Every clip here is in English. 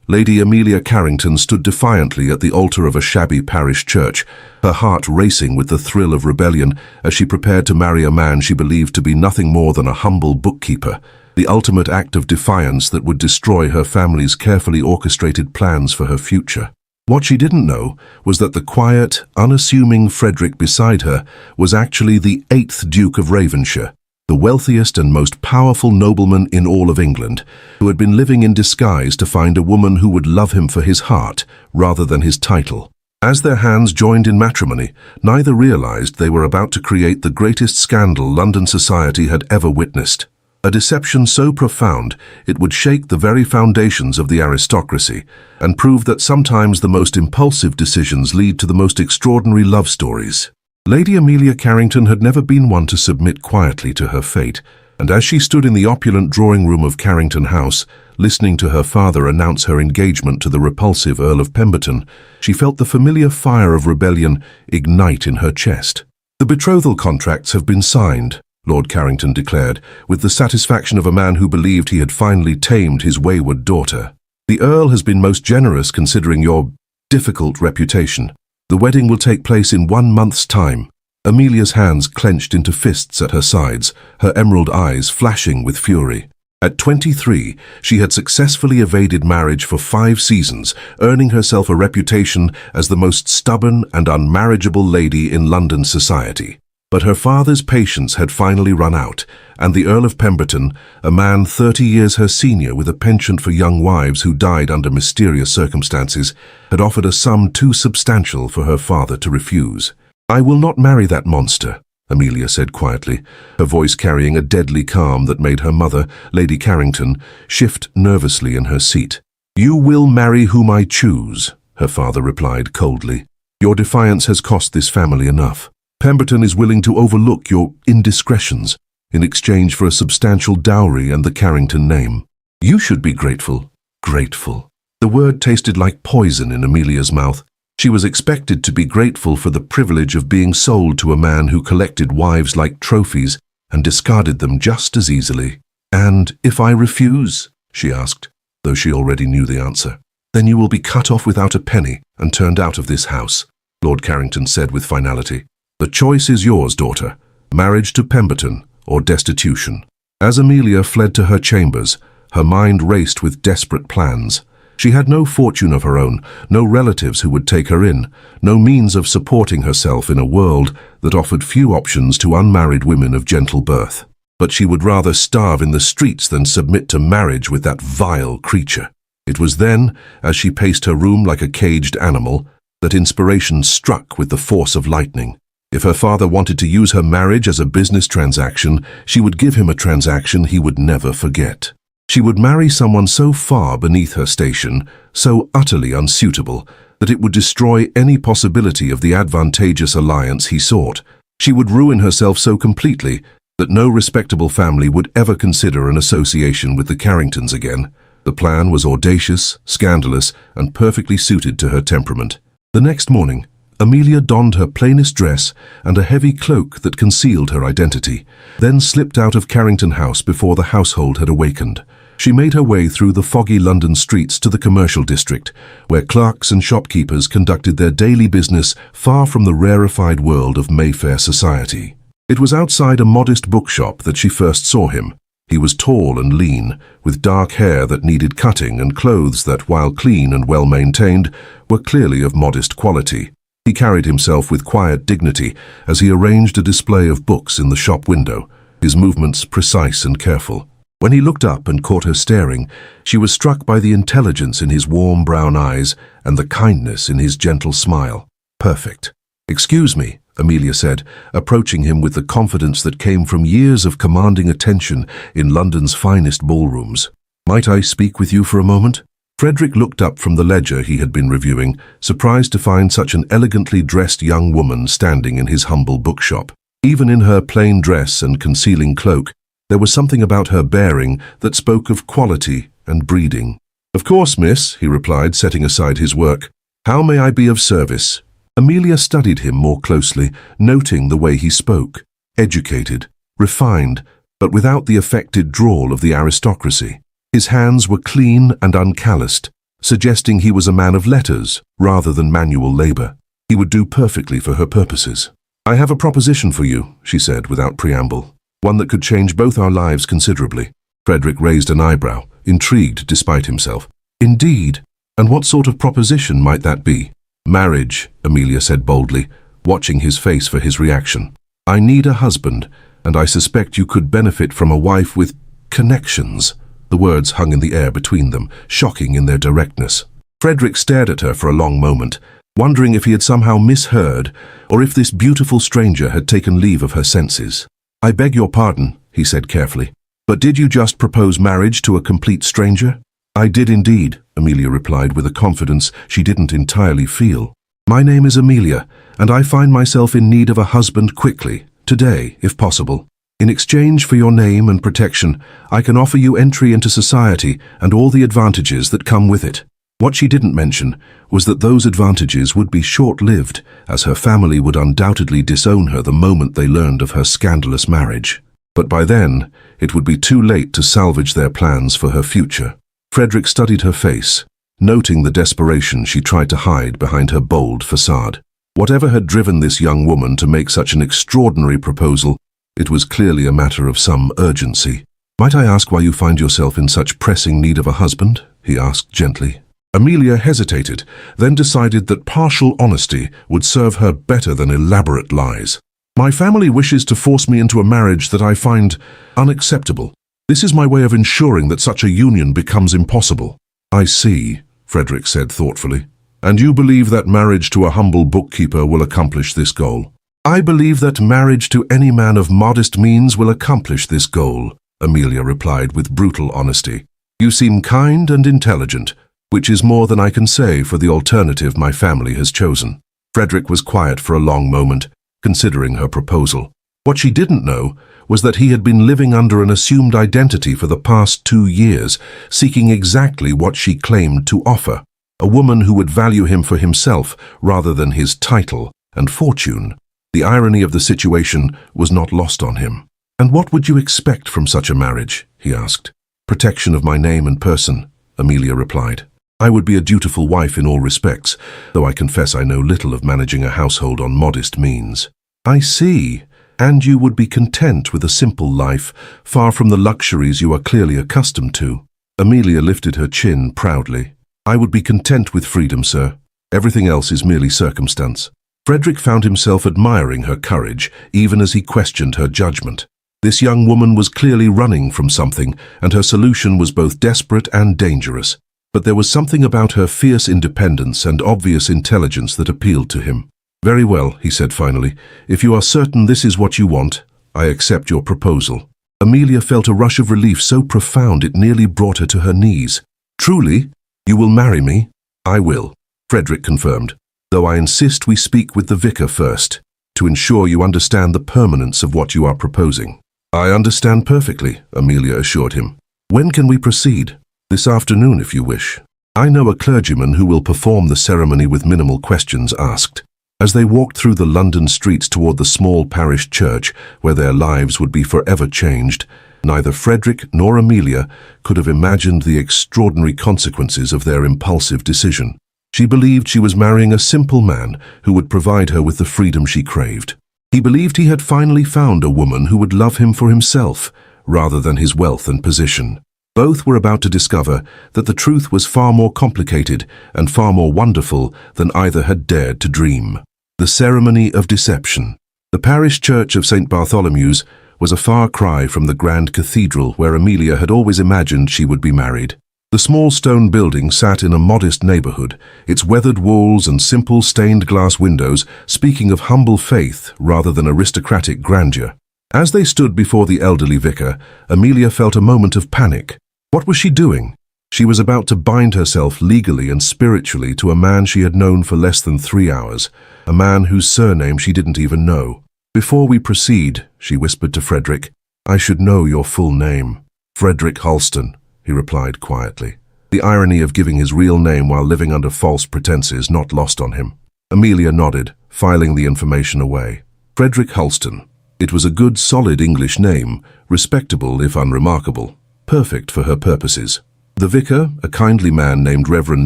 Lady Amelia Carrington stood defiantly at the altar of a shabby parish church, her heart racing with the thrill of rebellion as she prepared to marry a man she believed to be nothing more than a humble bookkeeper, the ultimate act of defiance that would destroy her family's carefully orchestrated plans for her future. What she didn't know was that the quiet, unassuming Frederick beside her was actually the 8th Duke of Ravenshire, the wealthiest and most powerful nobleman in all of England, who had been living in disguise to find a woman who would love him for his heart rather than his title. As their hands joined in matrimony, neither realized they were about to create the greatest scandal London society had ever witnessed. A deception so profound it would shake the very foundations of the aristocracy and prove that sometimes the most impulsive decisions lead to the most extraordinary love stories. Lady Amelia Carrington had never been one to submit quietly to her fate, and as she stood in the opulent drawing-room of Carrington House, listening to her father announce her engagement to the repulsive Earl of Pemberton, she felt the familiar fire of rebellion ignite in her chest. "The betrothal contracts have been signed," Lord Carrington declared, with the satisfaction of a man who believed he had finally tamed his wayward daughter. "The Earl has been most generous considering your difficult reputation. The wedding will take place in 1 month's time." Amelia's hands clenched into fists at her sides, her emerald eyes flashing with fury. At 23, she had successfully evaded marriage for 5 seasons, earning herself a reputation as the most stubborn and unmarriageable lady in London society. But her father's patience had finally run out, and the Earl of Pemberton, a man 30 years her senior with a penchant for young wives who died under mysterious circumstances, had offered a sum too substantial for her father to refuse. "I will not marry that monster," Amelia said quietly, her voice carrying a deadly calm that made her mother, Lady Carrington, shift nervously in her seat. "You will marry whom I choose," her father replied coldly. "Your defiance has cost this family enough. Pemberton is willing to overlook your indiscretions in exchange for a substantial dowry and the Carrington name. You should be grateful." Grateful. The word tasted like poison in Amelia's mouth. She was expected to be grateful for the privilege of being sold to a man who collected wives like trophies and discarded them just as easily. "And if I refuse?" she asked, though she already knew the answer. "Then you will be cut off without a penny and turned out of this house," Lord Carrington said with finality. "The choice is yours, daughter, marriage to Pemberton or destitution." As Amelia fled to her chambers, her mind raced with desperate plans. She had no fortune of her own, no relatives who would take her in, no means of supporting herself in a world that offered few options to unmarried women of gentle birth. But she would rather starve in the streets than submit to marriage with that vile creature. It was then, as she paced her room like a caged animal, that inspiration struck with the force of lightning. If her father wanted to use her marriage as a business transaction, she would give him a transaction he would never forget. She would marry someone so far beneath her station, so utterly unsuitable, that it would destroy any possibility of the advantageous alliance he sought. She would ruin herself so completely that no respectable family would ever consider an association with the Carringtons again. The plan was audacious, scandalous, and perfectly suited to her temperament. The next morning, Amelia donned her plainest dress and a heavy cloak that concealed her identity, then slipped out of Carrington House before the household had awakened. She made her way through the foggy London streets to the commercial district, where clerks and shopkeepers conducted their daily business far from the rarefied world of Mayfair society. It was outside a modest bookshop that she first saw him. He was tall and lean, with dark hair that needed cutting and clothes that, while clean and well-maintained, were clearly of modest quality. He carried himself with quiet dignity as he arranged a display of books in the shop window, his movements precise and careful. When he looked up and caught her staring, she was struck by the intelligence in his warm brown eyes and the kindness in his gentle smile. "Perfect." "Excuse me," Amelia said, approaching him with the confidence that came from years of commanding attention in London's finest ballrooms. "Might I speak with you for a moment?" Frederick looked up from the ledger he had been reviewing, surprised to find such an elegantly dressed young woman standing in his humble bookshop. Even in her plain dress and concealing cloak, there was something about her bearing that spoke of quality and breeding. "Of course, miss," he replied, setting aside his work. "How may I be of service?" Amelia studied him more closely, noting the way he spoke. Educated, refined, but without the affected drawl of the aristocracy. His hands were clean and uncalloused, suggesting he was a man of letters rather than manual labor. He would do perfectly for her purposes. "I have a proposition for you," she said without preamble, "one that could change both our lives considerably." Frederick raised an eyebrow, intrigued despite himself. "Indeed? And what sort of proposition might that be?" "Marriage," Amelia said boldly, watching his face for his reaction. "I need a husband, and I suspect you could benefit from a wife with connections." The words hung in the air between them, shocking in their directness. Frederick stared at her for a long moment, wondering if he had somehow misheard, or if this beautiful stranger had taken leave of her senses. "I beg your pardon," he said carefully, "but did you just propose marriage to a complete stranger?" "I did indeed," Amelia replied with a confidence she didn't entirely feel. "My name is Amelia, and I find myself in need of a husband quickly, today, if possible. In exchange for your name and protection, I can offer you entry into society and all the advantages that come with it." What she didn't mention was that those advantages would be short-lived, as her family would undoubtedly disown her the moment they learned of her scandalous marriage. But by then, it would be too late to salvage their plans for her future. Frederick studied her face, noting the desperation she tried to hide behind her bold facade. Whatever had driven this young woman to make such an extraordinary proposal, it was clearly a matter of some urgency. "Might I ask why you find yourself in such pressing need of a husband?" he asked gently. Amelia hesitated, then decided that partial honesty would serve her better than elaborate lies. "My family wishes to force me into a marriage that I find unacceptable. This is my way of ensuring that such a union becomes impossible." "I see," Frederick said thoughtfully. "And you believe that marriage to a humble bookkeeper will accomplish this goal?" "I believe that marriage to any man of modest means will accomplish this goal," Amelia replied with brutal honesty. "You seem kind and intelligent, which is more than I can say for the alternative my family has chosen." Frederick was quiet for a long moment, considering her proposal. What she didn't know was that he had been living under an assumed identity for the past 2 years, seeking exactly what she claimed to offer, a woman who would value him for himself rather than his title and fortune. The irony of the situation was not lost on him. "And what would you expect from such a marriage?" he asked. "Protection of my name and person," Amelia replied. "I would be a dutiful wife in all respects, though I confess I know little of managing a household on modest means." "I see. And you would be content with a simple life, far from the luxuries you are clearly accustomed to." Amelia lifted her chin proudly. "I would be content with freedom, sir. Everything else is merely circumstance." Frederick found himself admiring her courage, even as he questioned her judgment. This young woman was clearly running from something, and her solution was both desperate and dangerous. But there was something about her fierce independence and obvious intelligence that appealed to him. "Very well," he said finally. "If you are certain this is what you want, I accept your proposal." Amelia felt a rush of relief so profound it nearly brought her to her knees. "Truly? You will marry me?" "I will," Frederick confirmed, "though I insist we speak with the vicar first, to ensure you understand the permanence of what you are proposing." "I understand perfectly," Amelia assured him. "When can we proceed?" "This afternoon, if you wish. I know a clergyman who will perform the ceremony with minimal questions asked." As they walked through the London streets toward the small parish church where their lives would be forever changed, neither Frederick nor Amelia could have imagined the extraordinary consequences of their impulsive decision. She believed she was marrying a simple man who would provide her with the freedom she craved. He believed he had finally found a woman who would love him for himself, rather than his wealth and position. Both were about to discover that the truth was far more complicated and far more wonderful than either had dared to dream. The ceremony of deception. The parish church of St. Bartholomew's was a far cry from the grand cathedral where Amelia had always imagined she would be married. The small stone building sat in a modest neighborhood, its weathered walls and simple stained glass windows speaking of humble faith rather than aristocratic grandeur. As they stood before the elderly vicar, Amelia felt a moment of panic. What was she doing? She was about to bind herself legally and spiritually to a man she had known for less than 3 hours, a man whose surname she didn't even know. "Before we proceed," she whispered to Frederick, "I should know your full name." "Frederick Halston," he replied quietly. The irony of giving his real name while living under false pretenses not lost on him. Amelia nodded, filing the information away. Frederick Halston. It was a good, solid English name, respectable if unremarkable, perfect for her purposes. The vicar, a kindly man named Reverend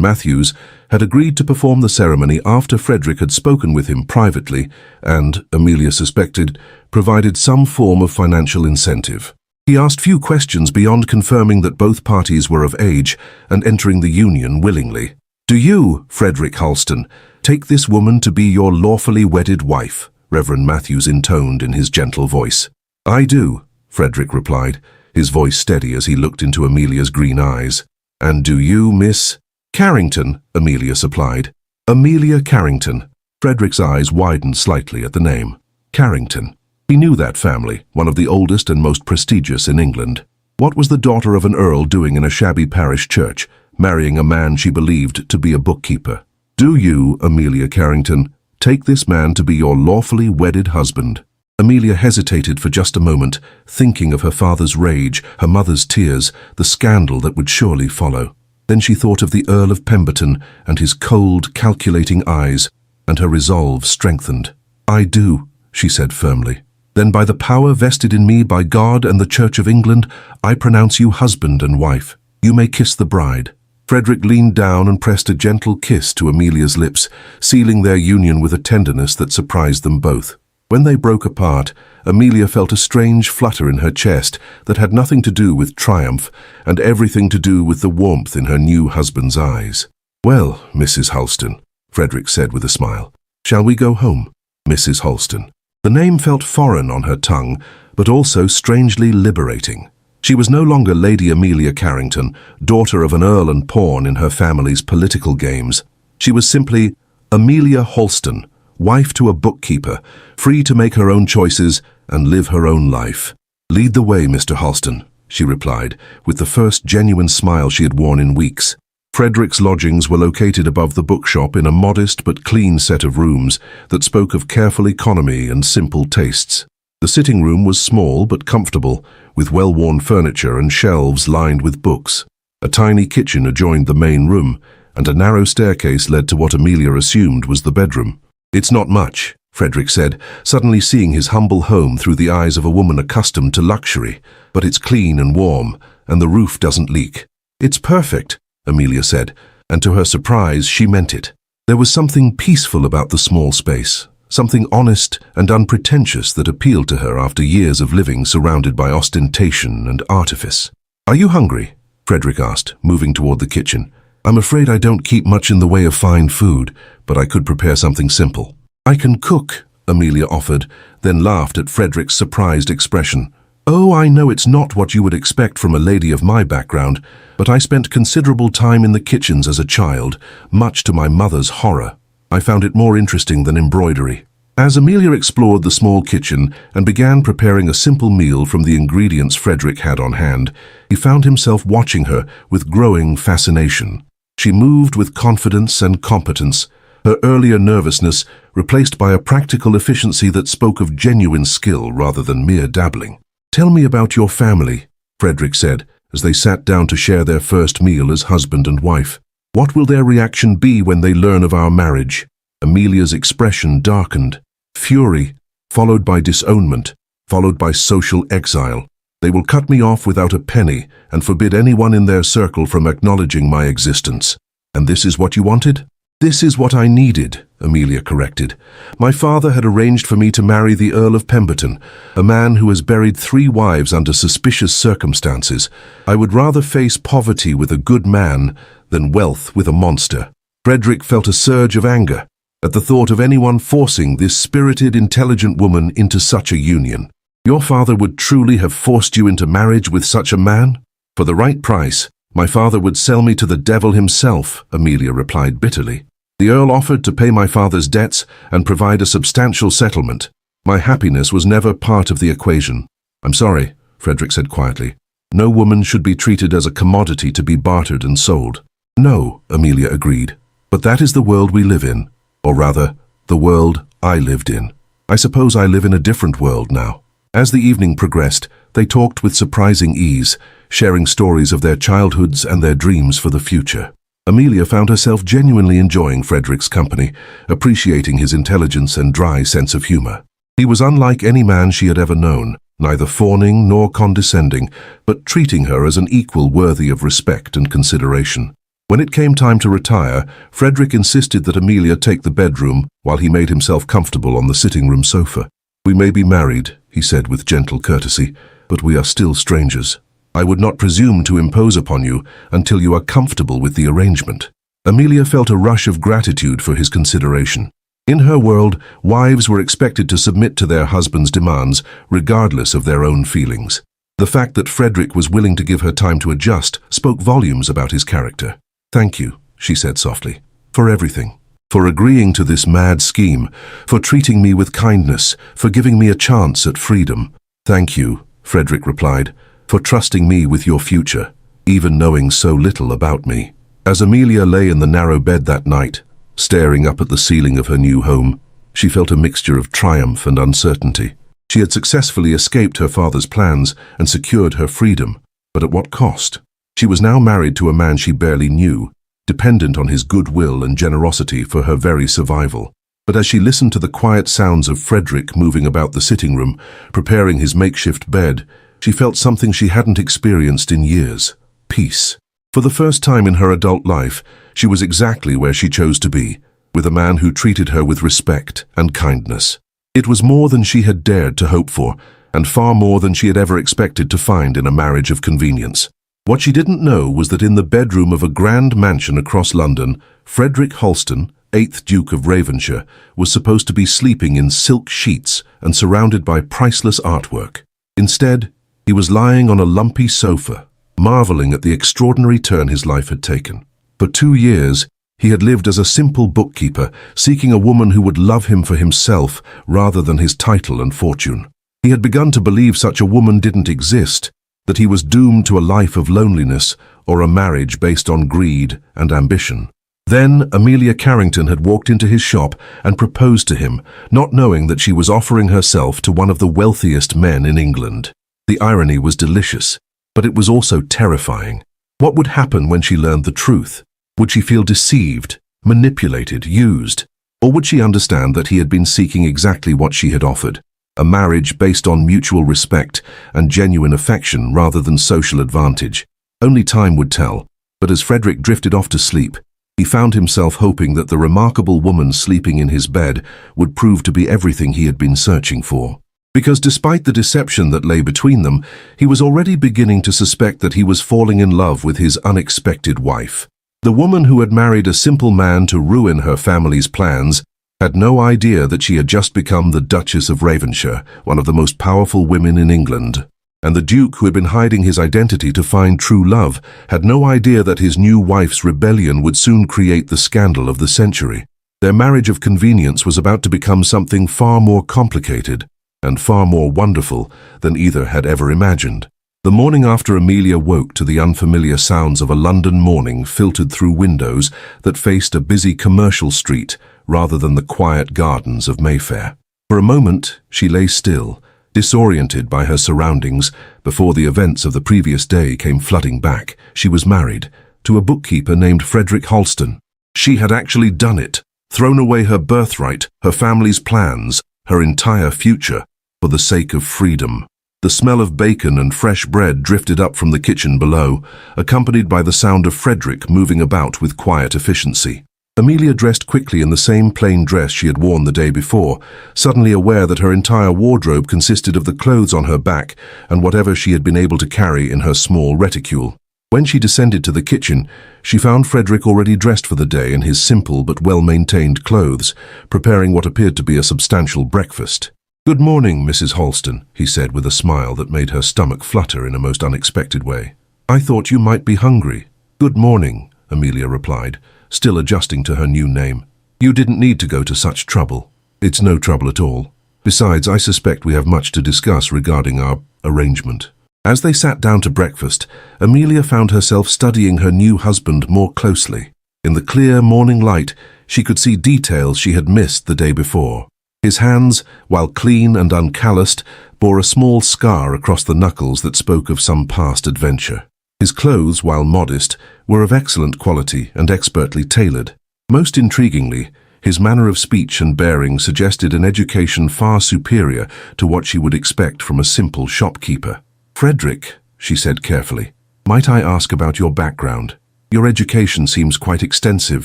Matthews, had agreed to perform the ceremony after Frederick had spoken with him privately and, Amelia suspected, provided some form of financial incentive. He asked few questions beyond confirming that both parties were of age and entering the union willingly. "Do you, Frederick Halston, take this woman to be your lawfully wedded wife?" Reverend Matthews intoned in his gentle voice. "I do," Frederick replied, his voice steady as he looked into Amelia's green eyes. "And do you, Miss Carrington?" Amelia supplied. "Amelia Carrington." Frederick's eyes widened slightly at the name. Carrington. He knew that family, one of the oldest and most prestigious in England. What was the daughter of an earl doing in a shabby parish church, marrying a man she believed to be a bookkeeper? "Do you, Amelia Carrington, take this man to be your lawfully wedded husband?" Amelia hesitated for just a moment, thinking of her father's rage, her mother's tears, the scandal that would surely follow. Then she thought of the Earl of Pemberton and his cold, calculating eyes, and her resolve strengthened. "I do," she said firmly. "Then by the power vested in me by God and the Church of England, I pronounce you husband and wife. You may kiss the bride." Frederick leaned down and pressed a gentle kiss to Amelia's lips, sealing their union with a tenderness that surprised them both. When they broke apart, Amelia felt a strange flutter in her chest that had nothing to do with triumph and everything to do with the warmth in her new husband's eyes. "Well, Mrs. Halston," Frederick said with a smile, "shall we go home?" Mrs. Halston. The name felt foreign on her tongue, but also strangely liberating. She was no longer Lady Amelia Carrington, daughter of an earl and pawn in her family's political games. She was simply Amelia Halston, wife to a bookkeeper, free to make her own choices and live her own life. "Lead the way, Mr. Halston," she replied, with the first genuine smile she had worn in weeks. Frederick's lodgings were located above the bookshop in a modest but clean set of rooms that spoke of careful economy and simple tastes. The sitting room was small but comfortable, with well-worn furniture and shelves lined with books. A tiny kitchen adjoined the main room, and a narrow staircase led to what Amelia assumed was the bedroom. "It's not much," Frederick said, suddenly seeing his humble home through the eyes of a woman accustomed to luxury, "but it's clean and warm, and the roof doesn't leak." "It's perfect," Amelia said, and to her surprise she meant it. There was something peaceful about the small space, something honest and unpretentious that appealed to her after years of living surrounded by ostentation and artifice. "Are you hungry?" Frederick asked, moving toward the kitchen. "I'm afraid I don't keep much in the way of fine food, but I could prepare something simple." "I can cook," Amelia offered, then laughed at Frederick's surprised expression. "Oh, I know it's not what you would expect from a lady of my background, but I spent considerable time in the kitchens as a child, much to my mother's horror. I found it more interesting than embroidery." As Amelia explored the small kitchen and began preparing a simple meal from the ingredients Frederick had on hand, he found himself watching her with growing fascination. She moved with confidence and competence, her earlier nervousness replaced by a practical efficiency that spoke of genuine skill rather than mere dabbling. "Tell me about your family," Frederick said, as they sat down to share their first meal as husband and wife. "What will their reaction be when they learn of our marriage?" Amelia's expression darkened. Fury, followed by disownment, followed by social exile. "They will cut me off without a penny and forbid anyone in their circle from acknowledging my existence. And this is what you wanted?" "This is what I needed," Amelia corrected. "My father had arranged for me to marry the Earl of Pemberton, a man who has buried 3 wives under suspicious circumstances. I would rather face poverty with a good man than wealth with a monster." Frederick felt a surge of anger at the thought of anyone forcing this spirited, intelligent woman into such a union. "Your father would truly have forced you into marriage with such a man?" "For the right price, my father would sell me to the devil himself," Amelia replied bitterly. "The Earl offered to pay my father's debts and provide a substantial settlement. My happiness was never part of the equation." "I'm sorry," Frederick said quietly. "No woman should be treated as a commodity to be bartered and sold." "No," Amelia agreed, "but that is the world we live in. Or rather, the world I lived in. I suppose I live in a different world now." As the evening progressed, they talked with surprising ease, sharing stories of their childhoods and their dreams for the future. Amelia found herself genuinely enjoying Frederick's company, appreciating his intelligence and dry sense of humor. He was unlike any man she had ever known, neither fawning nor condescending, but treating her as an equal worthy of respect and consideration. When it came time to retire, Frederick insisted that Amelia take the bedroom while he made himself comfortable on the sitting-room sofa. "We may be married," he said with gentle courtesy, "but we are still strangers. I would not presume to impose upon you until you are comfortable with the arrangement." Amelia felt a rush of gratitude for his consideration. In her world, wives were expected to submit to their husbands' demands, regardless of their own feelings. The fact that Frederick was willing to give her time to adjust spoke volumes about his character. "Thank you," she said softly, "for everything. For agreeing to this mad scheme, for treating me with kindness, for giving me a chance at freedom." "Thank you," Frederick replied, "for trusting me with your future, even knowing so little about me." As Amelia lay in the narrow bed that night, staring up at the ceiling of her new home, she felt a mixture of triumph and uncertainty. She had successfully escaped her father's plans and secured her freedom, but at what cost? She was now married to a man she barely knew, dependent on his goodwill and generosity for her very survival. But as she listened to the quiet sounds of Frederick moving about the sitting room, preparing his makeshift bed, she felt something she hadn't experienced in years: peace. For the first time in her adult life, she was exactly where she chose to be, with a man who treated her with respect and kindness. It was more than she had dared to hope for, and far more than she had ever expected to find in a marriage of convenience. What she didn't know was that in the bedroom of a grand mansion across London, Frederick Holston, 8th Duke of Ravenshire, was supposed to be sleeping in silk sheets and surrounded by priceless artwork. Instead, he was lying on a lumpy sofa, marveling at the extraordinary turn his life had taken. For 2 years, he had lived as a simple bookkeeper, seeking a woman who would love him for himself rather than his title and fortune. He had begun to believe such a woman didn't exist, that he was doomed to a life of loneliness or a marriage based on greed and ambition. Then Amelia Carrington had walked into his shop and proposed to him, not knowing that she was offering herself to one of the wealthiest men in England. The irony was delicious, but it was also terrifying. What would happen when she learned the truth? Would she feel deceived, manipulated, used? Or would she understand that he had been seeking exactly what she had offered? A marriage based on mutual respect and genuine affection rather than social advantage. Only time would tell, but as Frederick drifted off to sleep, he found himself hoping that the remarkable woman sleeping in his bed would prove to be everything he had been searching for. Because despite the deception that lay between them, he was already beginning to suspect that he was falling in love with his unexpected wife. The woman who had married a simple man to ruin her family's plans had no idea that she had just become the Duchess of Ravenshire, one of the most powerful women in England. And the Duke, who had been hiding his identity to find true love, had no idea that his new wife's rebellion would soon create the scandal of the century. Their marriage of convenience was about to become something far more complicated and far more wonderful than either had ever imagined. The morning after Amelia woke to the unfamiliar sounds of a London morning filtered through windows that faced a busy commercial street rather than the quiet gardens of Mayfair. For a moment, she lay still, disoriented by her surroundings, before the events of the previous day came flooding back. She was married to a bookkeeper named Frederick Holston. She had actually done it, thrown away her birthright, her family's plans, her entire future, for the sake of freedom. The smell of bacon and fresh bread drifted up from the kitchen below, accompanied by the sound of Frederick moving about with quiet efficiency. Amelia dressed quickly in the same plain dress she had worn the day before, suddenly aware that her entire wardrobe consisted of the clothes on her back and whatever she had been able to carry in her small reticule. When she descended to the kitchen, she found Frederick already dressed for the day in his simple but well-maintained clothes, preparing what appeared to be a substantial breakfast. "Good morning, Mrs. Holston," he said with a smile that made her stomach flutter in a most unexpected way. "I thought you might be hungry." "Good morning," Amelia replied, still adjusting to her new name. "You didn't need to go to such trouble." "It's no trouble at all. Besides, I suspect we have much to discuss regarding our arrangement." As they sat down to breakfast, Amelia found herself studying her new husband more closely. In the clear morning light, she could see details she had missed the day before. His hands, while clean and uncalloused, bore a small scar across the knuckles that spoke of some past adventure. His clothes, while modest, were of excellent quality and expertly tailored. Most intriguingly, His manner of speech and bearing suggested an education far superior to what she would expect from a simple shopkeeper. "Frederick," she said carefully, "might I ask about your background? Your education seems quite extensive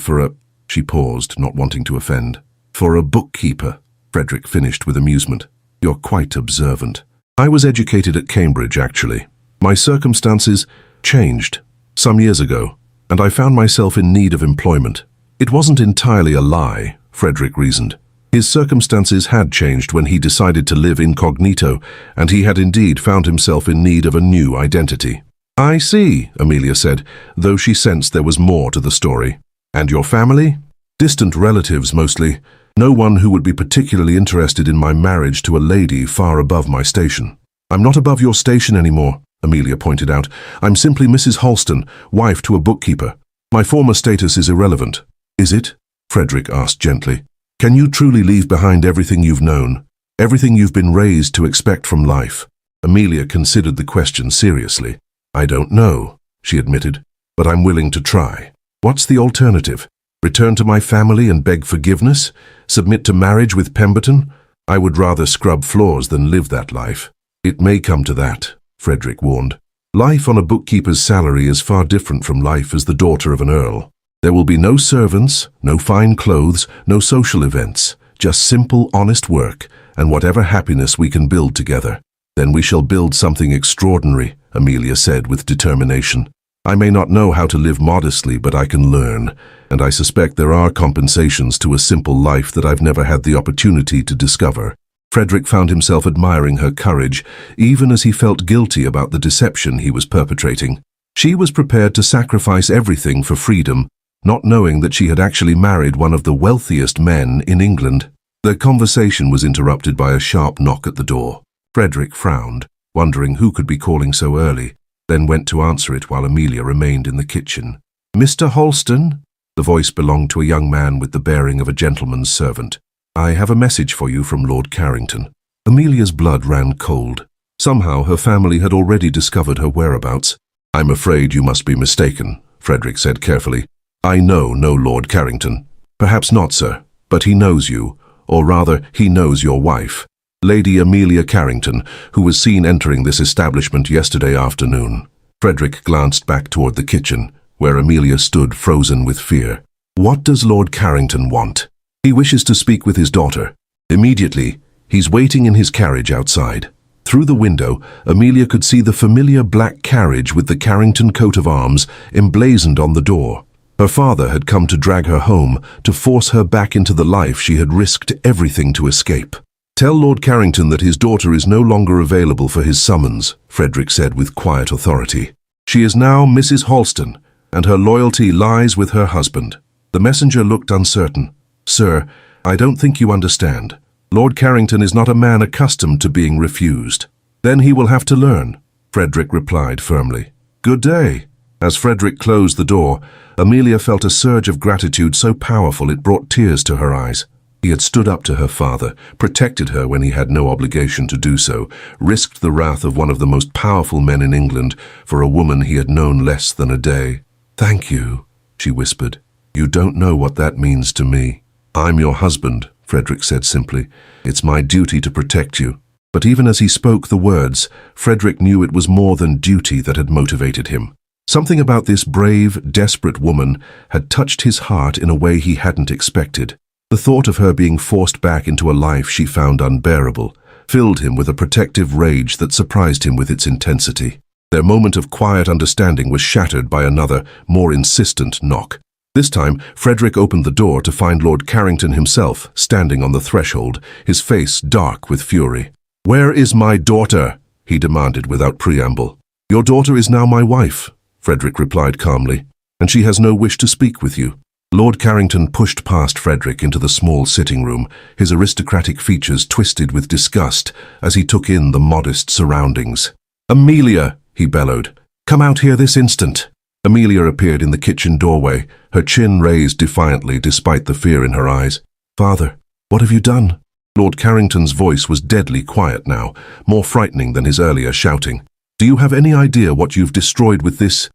for a—" She paused, not wanting to offend. "For a bookkeeper," Frederick finished with amusement. "You're quite observant. I was educated at Cambridge, actually. My circumstances changed some years ago, and I found myself in need of employment." It wasn't entirely a lie, Frederick reasoned. His circumstances had changed when he decided to live incognito, and he had indeed found himself in need of a new identity. "I see," Amelia said, though she sensed there was more to the story. "And your family?" "Distant relatives, mostly. No one who would be particularly interested in my marriage to a lady far above my station." "I'm not above your station anymore," Amelia pointed out. "I'm simply Mrs. Halston, wife to a bookkeeper. My former status is irrelevant." "Is it?" Frederick asked gently. "Can you truly leave behind everything you've known, everything you've been raised to expect from life?" Amelia considered the question seriously. "I don't know," she admitted, "but I'm willing to try. What's the alternative? Return to my family and beg forgiveness? Submit to marriage with Pemberton? I would rather scrub floors than live that life." "It may come to that," Frederick warned. "Life on a bookkeeper's salary is far different from life as the daughter of an earl. There will be no servants, no fine clothes, no social events, just simple, honest work, and whatever happiness we can build together. Then we shall build something extraordinary," Amelia said with determination. "I may not know how to live modestly, but I can learn, and I suspect there are compensations to a simple life that I've never had the opportunity to discover." Frederick found himself admiring her courage, even as he felt guilty about the deception he was perpetrating. She was prepared to sacrifice everything for freedom, not knowing that she had actually married one of the wealthiest men in England. Their conversation was interrupted by a sharp knock at the door. Frederick frowned, wondering who could be calling so early, then went to answer it while Amelia remained in the kitchen. "Mr. Halston?" The voice belonged to a young man with the bearing of a gentleman's servant. "I have a message for you from Lord Carrington." Amelia's blood ran cold. Somehow her family had already discovered her whereabouts. "I'm afraid you must be mistaken," Frederick said carefully. "I know no Lord Carrington." "Perhaps not, sir, but he knows you, or rather, he knows your wife, Lady Amelia Carrington, who was seen entering this establishment yesterday afternoon." Frederick glanced back toward the kitchen, where Amelia stood frozen with fear. "What does Lord Carrington want?" "He wishes to speak with his daughter. Immediately. He's waiting in his carriage outside." Through the window, Amelia could see the familiar black carriage with the Carrington coat of arms emblazoned on the door. Her father had come to drag her home, to force her back into the life she had risked everything to escape. "Tell Lord Carrington that his daughter is no longer available for his summons," Frederick said with quiet authority. "She is now Mrs. Halston, and her loyalty lies with her husband." The messenger looked uncertain. "Sir, I don't think you understand. Lord Carrington is not a man accustomed to being refused." "Then he will have to learn," Frederick replied firmly. "Good day." As Frederick closed the door, Amelia felt a surge of gratitude so powerful it brought tears to her eyes. He had stood up to her father, protected her when he had no obligation to do so, risked the wrath of one of the most powerful men in England for a woman he had known less than a day. "Thank you," she whispered. "You don't know what that means to me." "I'm your husband," Frederick said simply. "It's my duty to protect you." But even as he spoke the words, Frederick knew it was more than duty that had motivated him. Something about this brave, desperate woman had touched his heart in a way he hadn't expected. The thought of her being forced back into a life she found unbearable filled him with a protective rage that surprised him with its intensity. Their moment of quiet understanding was shattered by another, more insistent knock. This time, Frederick opened the door to find Lord Carrington himself standing on the threshold, his face dark with fury. "Where is my daughter?" he demanded without preamble. "Your daughter is now my wife," Frederick replied calmly, "and she has no wish to speak with you." Lord Carrington pushed past Frederick into the small sitting room, his aristocratic features twisted with disgust as he took in the modest surroundings. "Amelia!" he bellowed. "Come out here this instant!" Amelia appeared in the kitchen doorway, her chin raised defiantly despite the fear in her eyes. "Father, what have you done?" Lord Carrington's voice was deadly quiet now, more frightening than his earlier shouting. "Do you have any idea what you've destroyed with this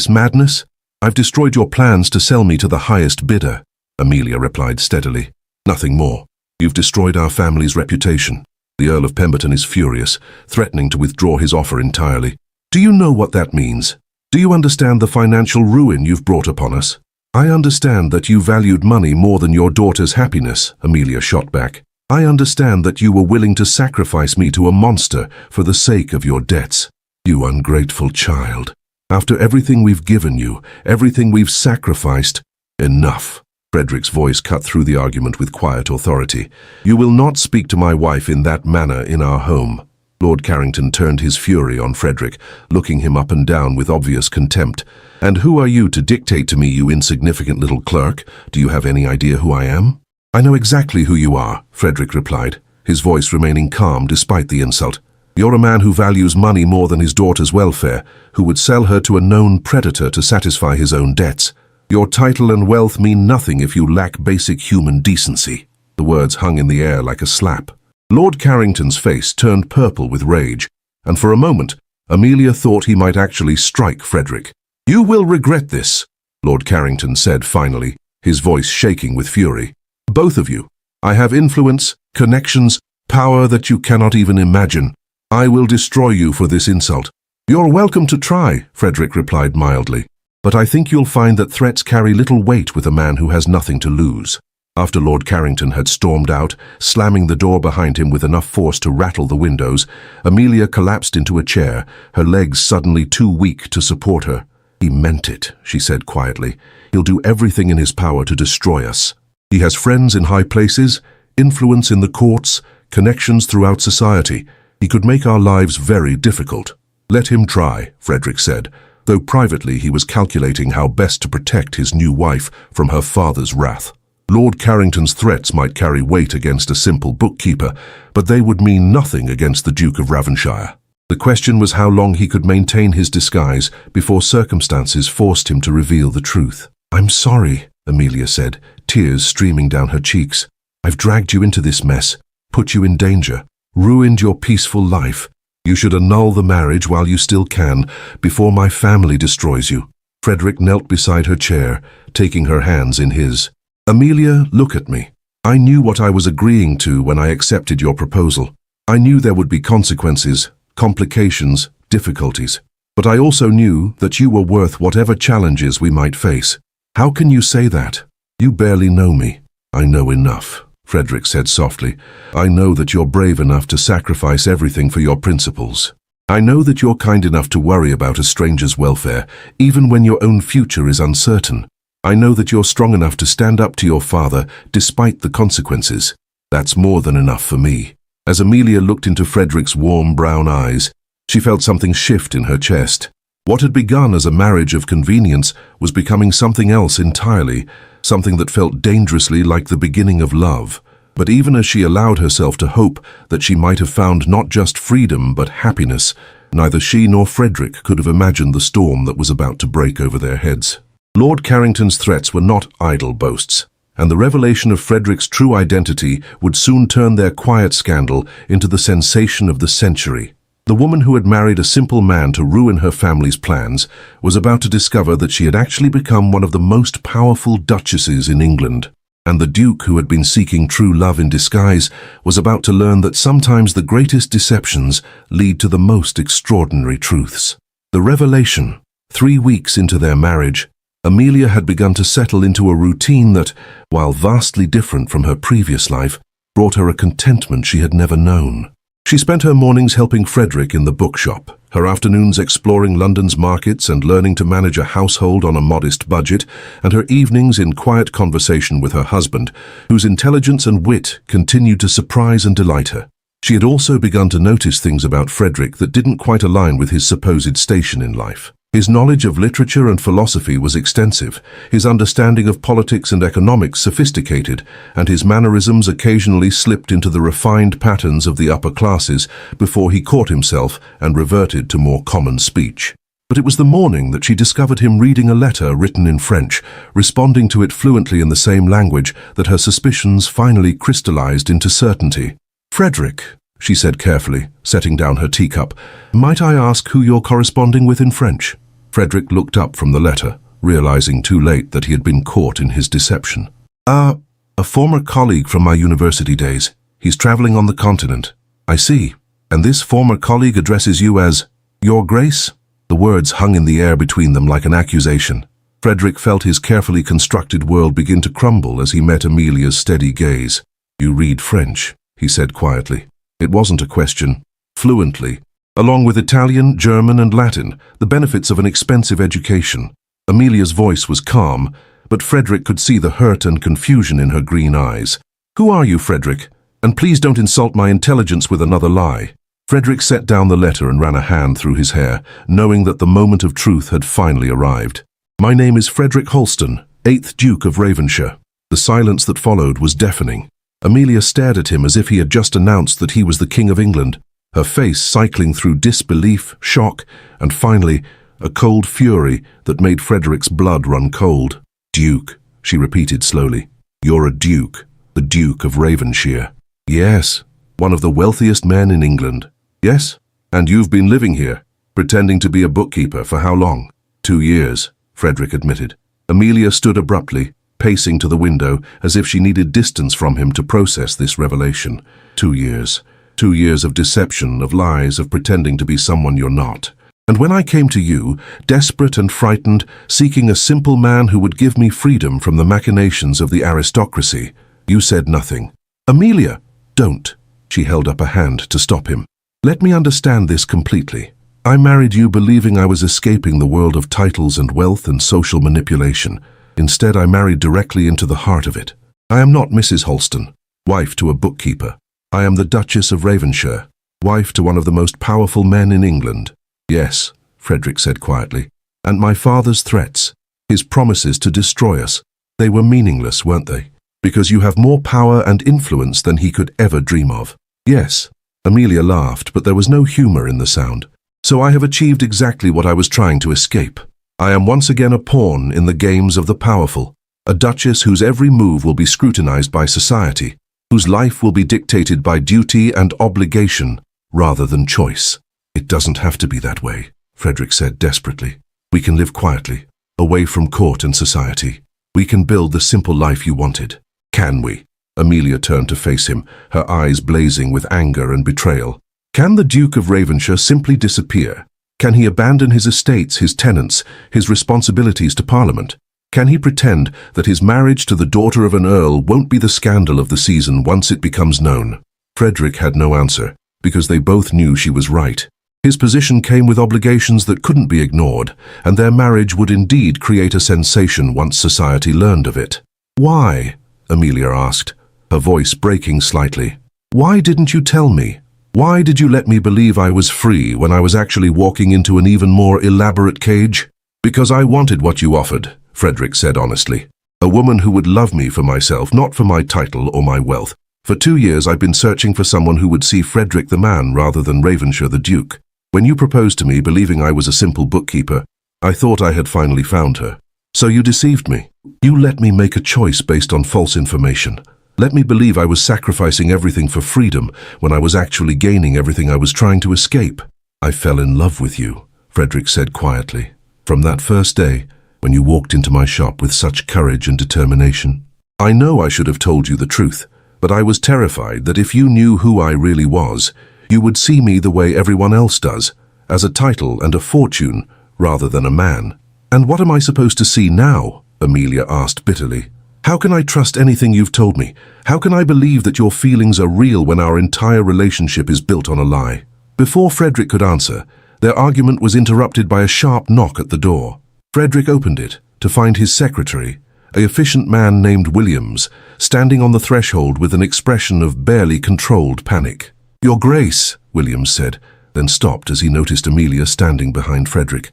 madness? I've destroyed your plans to sell me to the highest bidder." Amelia replied steadily. Nothing more. You've destroyed our family's reputation. The Earl of Pemberton is furious, threatening to withdraw his offer entirely. Do you know what that means? Do you understand the financial ruin you've brought upon us? I understand that you valued money more than your daughter's happiness, Amelia shot back. I understand that you were willing to sacrifice me to a monster for the sake of your debts. You ungrateful child. After everything we've given you, everything we've sacrificed, enough. Frederick's voice cut through the argument with quiet authority. You will not speak to my wife in that manner in our home. Lord Carrington turned his fury on Frederick, looking him up and down with obvious contempt. And who are you to dictate to me, you insignificant little clerk? Do you have any idea who I am? I know exactly who you are, Frederick replied, his voice remaining calm despite the insult. You're a man who values money more than his daughter's welfare, who would sell her to a known predator to satisfy his own debts. Your title and wealth mean nothing if you lack basic human decency. The words hung in the air like a slap. Lord Carrington's face turned purple with rage, and for a moment, Amelia thought he might actually strike Frederick. You will regret this, Lord Carrington said finally, his voice shaking with fury. Both of you. I have influence, connections, power that you cannot even imagine. I will destroy you for this insult. You're welcome to try, Frederick replied mildly. But I think you'll find that threats carry little weight with a man who has nothing to lose. After Lord Carrington had stormed out, slamming the door behind him with enough force to rattle the windows, Amelia collapsed into a chair, her legs suddenly too weak to support her. He meant it, she said quietly. He'll do everything in his power to destroy us. He has friends in high places, influence in the courts, connections throughout society. He could make our lives very difficult. Let him try, Frederick said, though privately he was calculating how best to protect his new wife from her father's wrath. Lord Carrington's threats might carry weight against a simple bookkeeper, but they would mean nothing against the Duke of Ravensshire. The question was how long he could maintain his disguise before circumstances forced him to reveal the truth. I'm sorry, Amelia said, tears streaming down her cheeks. I've dragged you into this mess, put you in danger, ruined your peaceful life. You should annul the marriage while you still can, before my family destroys you. Frederick knelt beside her chair, taking her hands in his. Amelia, look at me. I knew what I was agreeing to when I accepted your proposal. I knew there would be consequences, complications, difficulties. But I also knew that you were worth whatever challenges we might face. How can you say that? You barely know me. I know enough, Frederick said softly. I know that you're brave enough to sacrifice everything for your principles. I know that you're kind enough to worry about a stranger's welfare, even when your own future is uncertain. I know that you're strong enough to stand up to your father, despite the consequences. That's more than enough for me. As Amelia looked into Frederick's warm brown eyes, she felt something shift in her chest. What had begun as a marriage of convenience was becoming something else entirely, something that felt dangerously like the beginning of love. But even as she allowed herself to hope that she might have found not just freedom but happiness, neither she nor Frederick could have imagined the storm that was about to break over their heads. Lord Carrington's threats were not idle boasts, and the revelation of Frederick's true identity would soon turn their quiet scandal into the sensation of the century. The woman who had married a simple man to ruin her family's plans was about to discover that she had actually become one of the most powerful duchesses in England. And the Duke, who had been seeking true love in disguise, was about to learn that sometimes the greatest deceptions lead to the most extraordinary truths. The revelation. 3 weeks into their marriage, Amelia had begun to settle into a routine that, while vastly different from her previous life, brought her a contentment she had never known. She spent her mornings helping Frederick in the bookshop, her afternoons exploring London's markets and learning to manage a household on a modest budget, and her evenings in quiet conversation with her husband, whose intelligence and wit continued to surprise and delight her. She had also begun to notice things about Frederick that didn't quite align with his supposed station in life. His knowledge of literature and philosophy was extensive, his understanding of politics and economics sophisticated, and his mannerisms occasionally slipped into the refined patterns of the upper classes before he caught himself and reverted to more common speech. But it was the morning that she discovered him reading a letter written in French, responding to it fluently in the same language, that her suspicions finally crystallized into certainty. "Frederick," she said carefully, setting down her teacup, "might I ask who you're corresponding with in French?" Frederick looked up from the letter, realizing too late that he had been caught in his deception. A former colleague from my university days. He's traveling on the continent. I see. And this former colleague addresses you as, Your Grace? The words hung in the air between them like an accusation. Frederick felt his carefully constructed world begin to crumble as he met Amelia's steady gaze. You read French, he said quietly. It wasn't a question. Fluently. Along with Italian, German, and Latin, the benefits of an expensive education. Amelia's voice was calm, but Frederick could see the hurt and confusion in her green eyes. Who are you, Frederick? And please don't insult my intelligence with another lie. Frederick set down the letter and ran a hand through his hair, knowing that the moment of truth had finally arrived. My name is Frederick Holston, 8th Duke of Ravenshire. The silence that followed was deafening. Amelia stared at him as if he had just announced that he was the King of England, her face cycling through disbelief, shock, and finally, a cold fury that made Frederick's blood run cold. Duke, she repeated slowly. You're a duke, the Duke of Ravenshire. Yes, one of the wealthiest men in England. Yes, and you've been living here, pretending to be a bookkeeper for how long? 2 years, Frederick admitted. Amelia stood abruptly, pacing to the window as if she needed distance from him to process this revelation. 2 years. 2 years of deception, of lies, of pretending to be someone you're not. And when I came to you, desperate and frightened, seeking a simple man who would give me freedom from the machinations of the aristocracy, you said nothing. Amelia, don't. She held up a hand to stop him. Let me understand this completely. I married you believing I was escaping the world of titles and wealth and social manipulation. Instead, I married directly into the heart of it. I am not Mrs. Holston, wife to a bookkeeper. I am the Duchess of Ravenshire, wife to one of the most powerful men in England. Yes, Frederick said quietly. And my father's threats, his promises to destroy us, they were meaningless, weren't they? Because you have more power and influence than he could ever dream of. Yes. Amelia laughed, but there was no humor in the sound. So I have achieved exactly what I was trying to escape. I am once again a pawn in the games of the powerful, a duchess whose every move will be scrutinized by society, whose life will be dictated by duty and obligation rather than choice. It doesn't have to be that way, Frederick said desperately. We can live quietly, away from court and society. We can build the simple life you wanted. Can we? Amelia turned to face him, her eyes blazing with anger and betrayal. Can the Duke of Ravenshire simply disappear? Can he abandon his estates, his tenants, his responsibilities to Parliament? Can he pretend that his marriage to the daughter of an earl won't be the scandal of the season once it becomes known? Frederick had no answer, because they both knew she was right. His position came with obligations that couldn't be ignored, and their marriage would indeed create a sensation once society learned of it. Why? Amelia asked, her voice breaking slightly. Why didn't you tell me? Why did you let me believe I was free when I was actually walking into an even more elaborate cage? Because I wanted what you offered, Frederick said honestly. A woman who would love me for myself, not for my title or my wealth. For 2 years I've been searching for someone who would see Frederick the man rather than Ravenshire the Duke. When you proposed to me, believing I was a simple bookkeeper, I thought I had finally found her. So you deceived me. You let me make a choice based on false information. Let me believe I was sacrificing everything for freedom when I was actually gaining everything I was trying to escape. I fell in love with you, Frederick said quietly. From that first day, when you walked into my shop with such courage and determination. I know I should have told you the truth, but I was terrified that if you knew who I really was, you would see me the way everyone else does, as a title and a fortune rather than a man. And what am I supposed to see now? Amelia asked bitterly. How can I trust anything you've told me? How can I believe that your feelings are real when our entire relationship is built on a lie? Before Frederick could answer, their argument was interrupted by a sharp knock at the door. Frederick opened it to find his secretary, an efficient man named Williams, standing on the threshold with an expression of barely controlled panic. Your Grace, Williams said, then stopped as he noticed Amelia standing behind Frederick.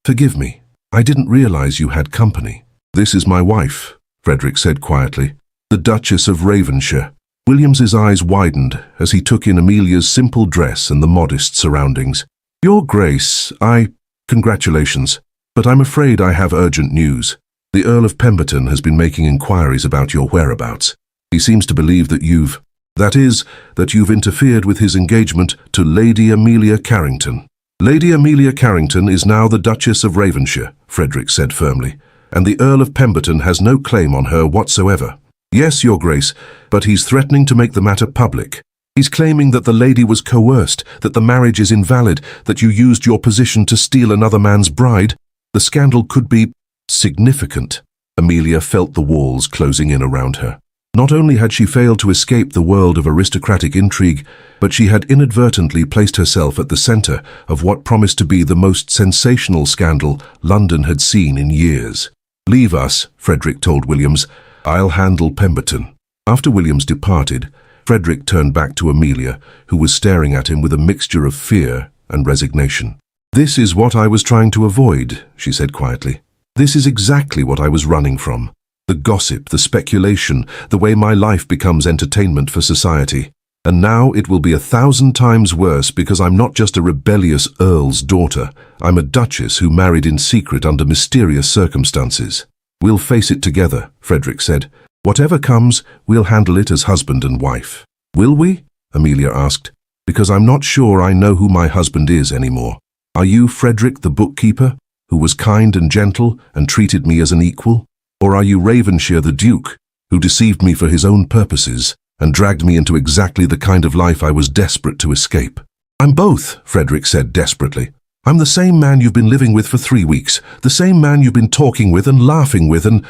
Forgive me. I didn't realize you had company. This is my wife, Frederick said quietly, the Duchess of Ravenshire. Williams's eyes widened as he took in Amelia's simple dress and the modest surroundings. Your Grace, Congratulations, but I'm afraid I have urgent news. The Earl of Pemberton has been making inquiries about your whereabouts. He seems to believe that you've interfered with his engagement to Lady Amelia Carrington. Lady Amelia Carrington is now the Duchess of Ravenshire, Frederick said firmly. and the Earl of Pemberton has no claim on her whatsoever. Yes, Your Grace, but he's threatening to make the matter public. He's claiming that the lady was coerced, that the marriage is invalid, that you used your position to steal another man's bride. The scandal could be significant. Amelia felt the walls closing in around her. Not only had she failed to escape the world of aristocratic intrigue, but she had inadvertently placed herself at the center of what promised to be the most sensational scandal London had seen in years. "Leave us," Frederick told Williams. "I'll handle Pemberton." After Williams departed, Frederick turned back to Amelia, who was staring at him with a mixture of fear and resignation. "This is what I was trying to avoid," she said quietly. "This is exactly what I was running from. The gossip, the speculation, the way my life becomes entertainment for society. And now it will be 1,000 times worse because I'm not just a rebellious earl's daughter. I'm a duchess who married in secret under mysterious circumstances. We'll face it together," Frederick said. "Whatever comes, we'll handle it as husband and wife." "Will we?" Amelia asked. "Because I'm not sure I know who my husband is anymore. Are you Frederick the bookkeeper, who was kind and gentle and treated me as an equal? Or are you Ravenshire the Duke, who deceived me for his own purposes and dragged me into exactly the kind of life I was desperate to escape?" "I'm both," Frederick said desperately. "I'm the same man you've been living with for 3 weeks, the same man you've been talking with and laughing with and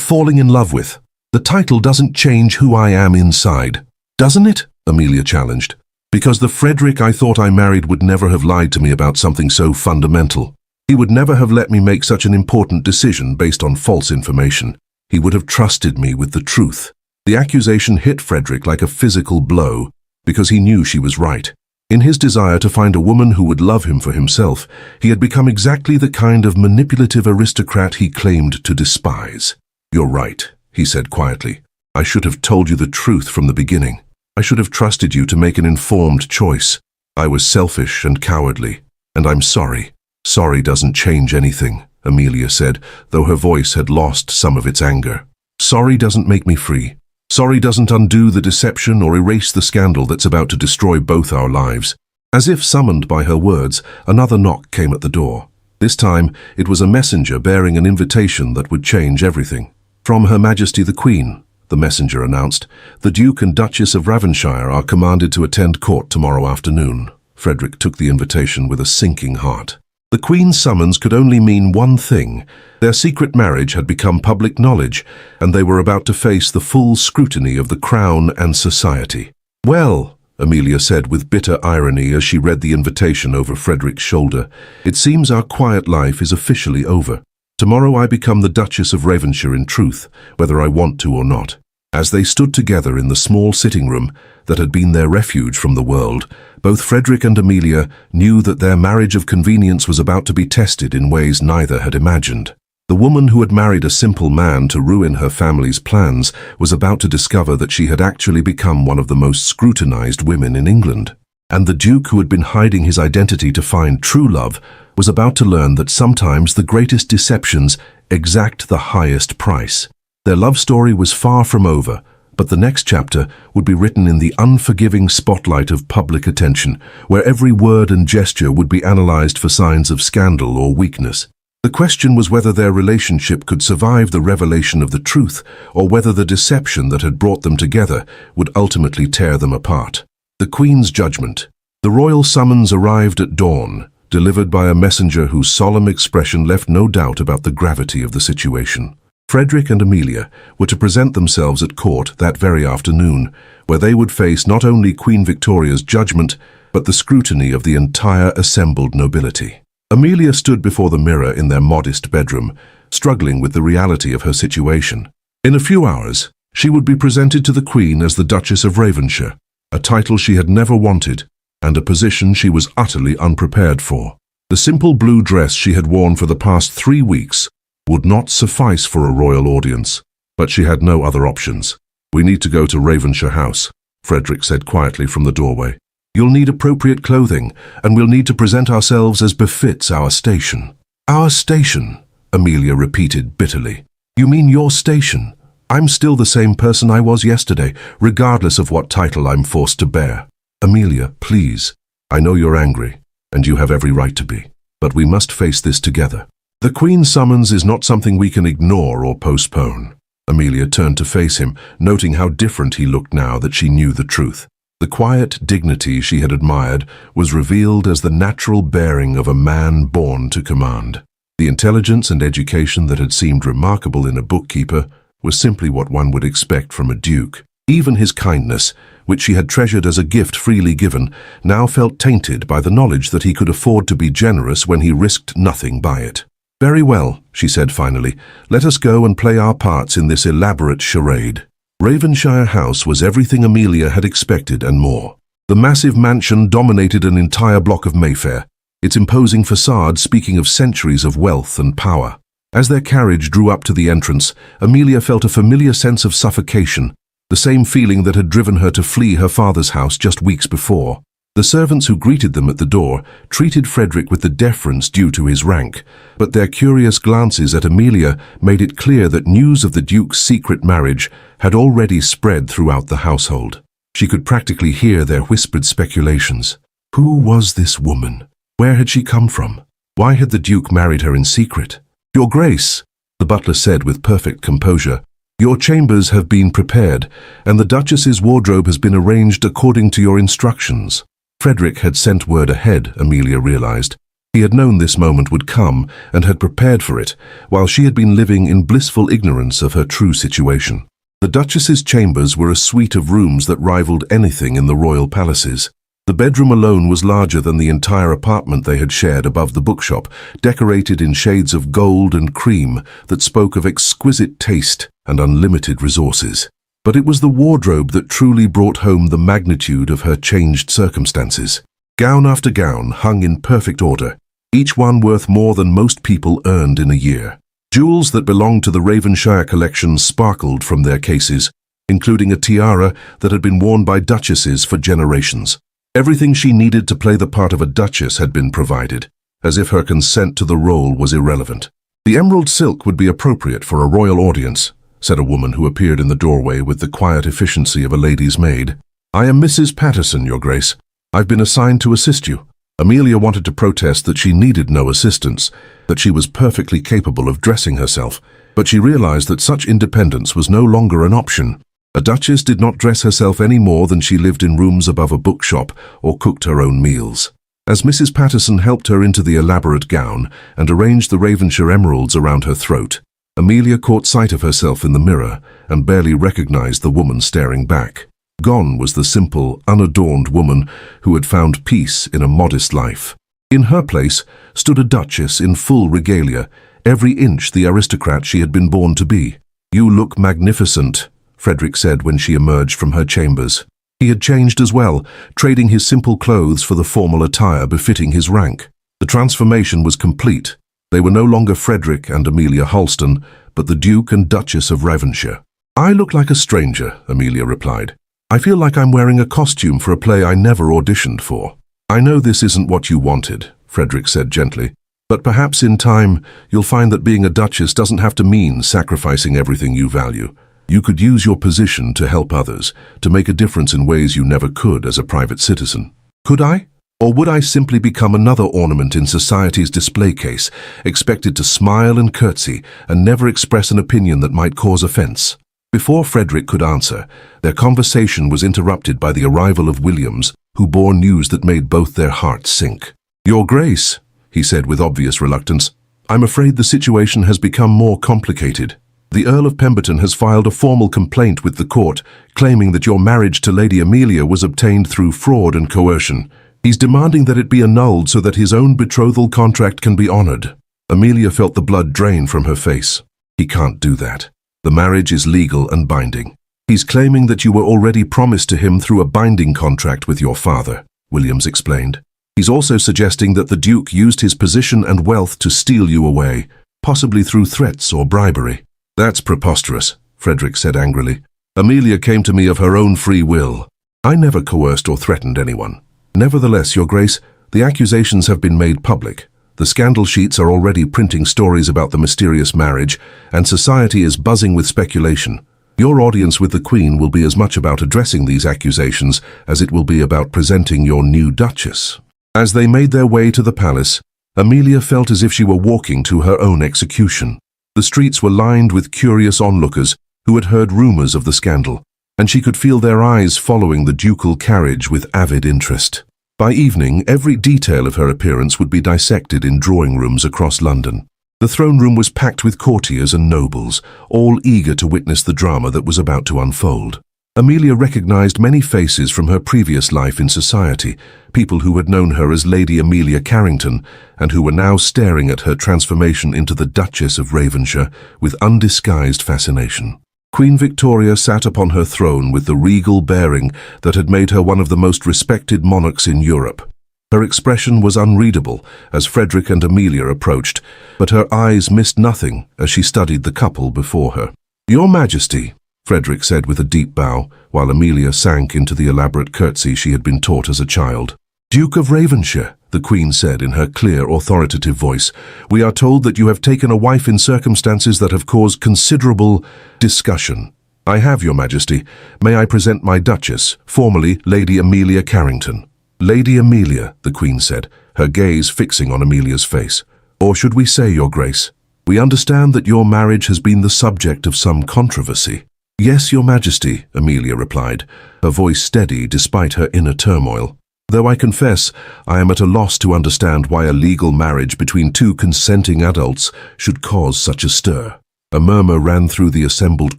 falling in love with. The title doesn't change who I am inside." "Doesn't it?" Amelia challenged. "Because the Frederick I thought I married would never have lied to me about something so fundamental. He would never have let me make such an important decision based on false information. He would have trusted me with the truth." The accusation hit Frederick like a physical blow, because he knew she was right. In his desire to find a woman who would love him for himself, he had become exactly the kind of manipulative aristocrat he claimed to despise. "You're right," he said quietly. "I should have told you the truth from the beginning. I should have trusted you to make an informed choice. I was selfish and cowardly, and I'm sorry." "Sorry doesn't change anything," Amelia said, though her voice had lost some of its anger. "Sorry doesn't make me free. Sorry doesn't undo the deception or erase the scandal that's about to destroy both our lives." As if summoned by her words, another knock came at the door. This time, it was a messenger bearing an invitation that would change everything. "From Her Majesty the Queen," the messenger announced. "The Duke and Duchess of Ravenshire are commanded to attend court tomorrow afternoon." Frederick took the invitation with a sinking heart. The Queen's summons could only mean one thing. Their secret marriage had become public knowledge, and they were about to face the full scrutiny of the Crown and society. "Well," Amelia said with bitter irony as she read the invitation over Frederick's shoulder, "it seems our quiet life is officially over. Tomorrow I become the Duchess of Ravenshire in truth, whether I want to or not." As they stood together in the small sitting room that had been their refuge from the world, both Frederick and Amelia knew that their marriage of convenience was about to be tested in ways neither had imagined. The woman who had married a simple man to ruin her family's plans was about to discover that she had actually become one of the most scrutinized women in England. And the Duke, who had been hiding his identity to find true love, was about to learn that sometimes the greatest deceptions exact the highest price. Their love story was far from over, but the next chapter would be written in the unforgiving spotlight of public attention, where every word and gesture would be analyzed for signs of scandal or weakness. The question was whether their relationship could survive the revelation of the truth, or whether the deception that had brought them together would ultimately tear them apart. The Queen's judgment. The royal summons arrived at dawn, delivered by a messenger whose solemn expression left no doubt about the gravity of the situation. Frederick and Amelia were to present themselves at court that very afternoon, where they would face not only Queen Victoria's judgment, but the scrutiny of the entire assembled nobility. Amelia stood before the mirror in their modest bedroom, struggling with the reality of her situation. In a few hours, she would be presented to the Queen as the Duchess of Ravenshire, a title she had never wanted, and a position she was utterly unprepared for. The simple blue dress she had worn for the past 3 weeks would not suffice for a royal audience, but she had no other options. "We need to go to Ravenshire House," Frederick said quietly from the doorway. "You'll need appropriate clothing, and we'll need to present ourselves as befits our station." "Our station," Amelia repeated bitterly. "You mean your station? I'm still the same person I was yesterday, regardless of what title I'm forced to bear." "Amelia, please. I know you're angry, and you have every right to be, but we must face this together. The Queen's summons is not something we can ignore or postpone. Amelia turned to face him, noting how different he looked now that she knew the truth. The quiet dignity she had admired was revealed as the natural bearing of a man born to command. The intelligence and education that had seemed remarkable in a bookkeeper was simply what one would expect from a duke. Even his kindness, which she had treasured as a gift freely given, now felt tainted by the knowledge that he could afford to be generous when he risked nothing by it. "Very well," she said finally, "let us go and play our parts in this elaborate charade." Ravenshire House was everything Amelia had expected and more. The massive mansion dominated an entire block of Mayfair, its imposing facade speaking of centuries of wealth and power. As their carriage drew up to the entrance, Amelia felt a familiar sense of suffocation, the same feeling that had driven her to flee her father's house just weeks before. The servants who greeted them at the door treated Frederick with the deference due to his rank, but their curious glances at Amelia made it clear that news of the Duke's secret marriage had already spread throughout the household. She could practically hear their whispered speculations. Who was this woman? Where had she come from? Why had the Duke married her in secret? "Your Grace," the butler said with perfect composure, "your chambers have been prepared, and the Duchess's wardrobe has been arranged according to your instructions." Frederick had sent word ahead, Amelia realized. He had known this moment would come and had prepared for it, while she had been living in blissful ignorance of her true situation. The Duchess's chambers were a suite of rooms that rivaled anything in the royal palaces. The bedroom alone was larger than the entire apartment they had shared above the bookshop, decorated in shades of gold and cream that spoke of exquisite taste and unlimited resources. But it was the wardrobe that truly brought home the magnitude of her changed circumstances. Gown after gown hung in perfect order, each one worth more than most people earned in a year. Jewels that belonged to the Ravenshire collection sparkled from their cases, including a tiara that had been worn by duchesses for generations. Everything she needed to play the part of a duchess had been provided, as if her consent to the role was irrelevant. "The emerald silk would be appropriate for a royal audience," said a woman who appeared in the doorway with the quiet efficiency of a lady's maid. "I am Mrs. Patterson, Your Grace. I've been assigned to assist you." Amelia wanted to protest that she needed no assistance, that she was perfectly capable of dressing herself, but she realized that such independence was no longer an option. A duchess did not dress herself any more than she lived in rooms above a bookshop or cooked her own meals. As Mrs. Patterson helped her into the elaborate gown and arranged the Ravenshire emeralds around her throat, Amelia caught sight of herself in the mirror and barely recognized the woman staring back. Gone was the simple, unadorned woman who had found peace in a modest life. In her place stood a duchess in full regalia, every inch the aristocrat she had been born to be. "You look magnificent," Frederick said when she emerged from her chambers. He had changed as well, trading his simple clothes for the formal attire befitting his rank. The transformation was complete. They were no longer Frederick and Amelia Halston, but the Duke and Duchess of Ravenshire. "I look like a stranger," Amelia replied. "I feel like I'm wearing a costume for a play I never auditioned for." "I know this isn't what you wanted," Frederick said gently, "but perhaps in time you'll find that being a duchess doesn't have to mean sacrificing everything you value. You could use your position to help others, to make a difference in ways you never could as a private citizen." "Could I? Or would I simply become another ornament in society's display case, expected to smile and curtsy and never express an opinion that might cause offense?" Before Frederick could answer, their conversation was interrupted by the arrival of Williams, who bore news that made both their hearts sink. "Your Grace," he said with obvious reluctance, "I'm afraid the situation has become more complicated. The Earl of Pemberton has filed a formal complaint with the court, claiming that your marriage to Lady Amelia was obtained through fraud and coercion. He's demanding that it be annulled so that his own betrothal contract can be honored." Amelia felt the blood drain from her face. "He can't do that. The marriage is legal and binding. He's claiming that you were already promised to him through a binding contract with your father," Williams explained. "He's also suggesting that the Duke used his position and wealth to steal you away, possibly through threats or bribery." "That's preposterous," Frederick said angrily. "Amelia came to me of her own free will. I never coerced or threatened anyone. Nevertheless, Your Grace, the accusations have been made public. The scandal sheets are already printing stories about the mysterious marriage, and society is buzzing with speculation. Your audience with the Queen will be as much about addressing these accusations as it will be about presenting your new Duchess." As they made their way to the palace, Amelia felt as if she were walking to her own execution. The streets were lined with curious onlookers who had heard rumors of the scandal, and she could feel their eyes following the ducal carriage with avid interest. By evening, every detail of her appearance would be dissected in drawing rooms across London. The throne room was packed with courtiers and nobles, all eager to witness the drama that was about to unfold. Amelia recognized many faces from her previous life in society, people who had known her as Lady Amelia Carrington, and who were now staring at her transformation into the Duchess of Ravenshire with undisguised fascination. Queen Victoria sat upon her throne with the regal bearing that had made her one of the most respected monarchs in Europe. Her expression was unreadable as Frederick and Amelia approached, but her eyes missed nothing as she studied the couple before her. "Your Majesty," Frederick said with a deep bow, while Amelia sank into the elaborate curtsy she had been taught as a child. "Duke of Ravenshire," the Queen said in her clear, authoritative voice, "we are told that you have taken a wife in circumstances that have caused considerable discussion. I have, Your Majesty. May I present my Duchess, formerly Lady Amelia Carrington." "Lady Amelia," the Queen said, her gaze fixing on Amelia's face. "Or should we say, Your Grace, we understand that your marriage has been the subject of some controversy." "Yes, Your Majesty," Amelia replied, her voice steady despite her inner turmoil. "Though I confess I am at a loss to understand why a legal marriage between two consenting adults should cause such a stir." A murmur ran through the assembled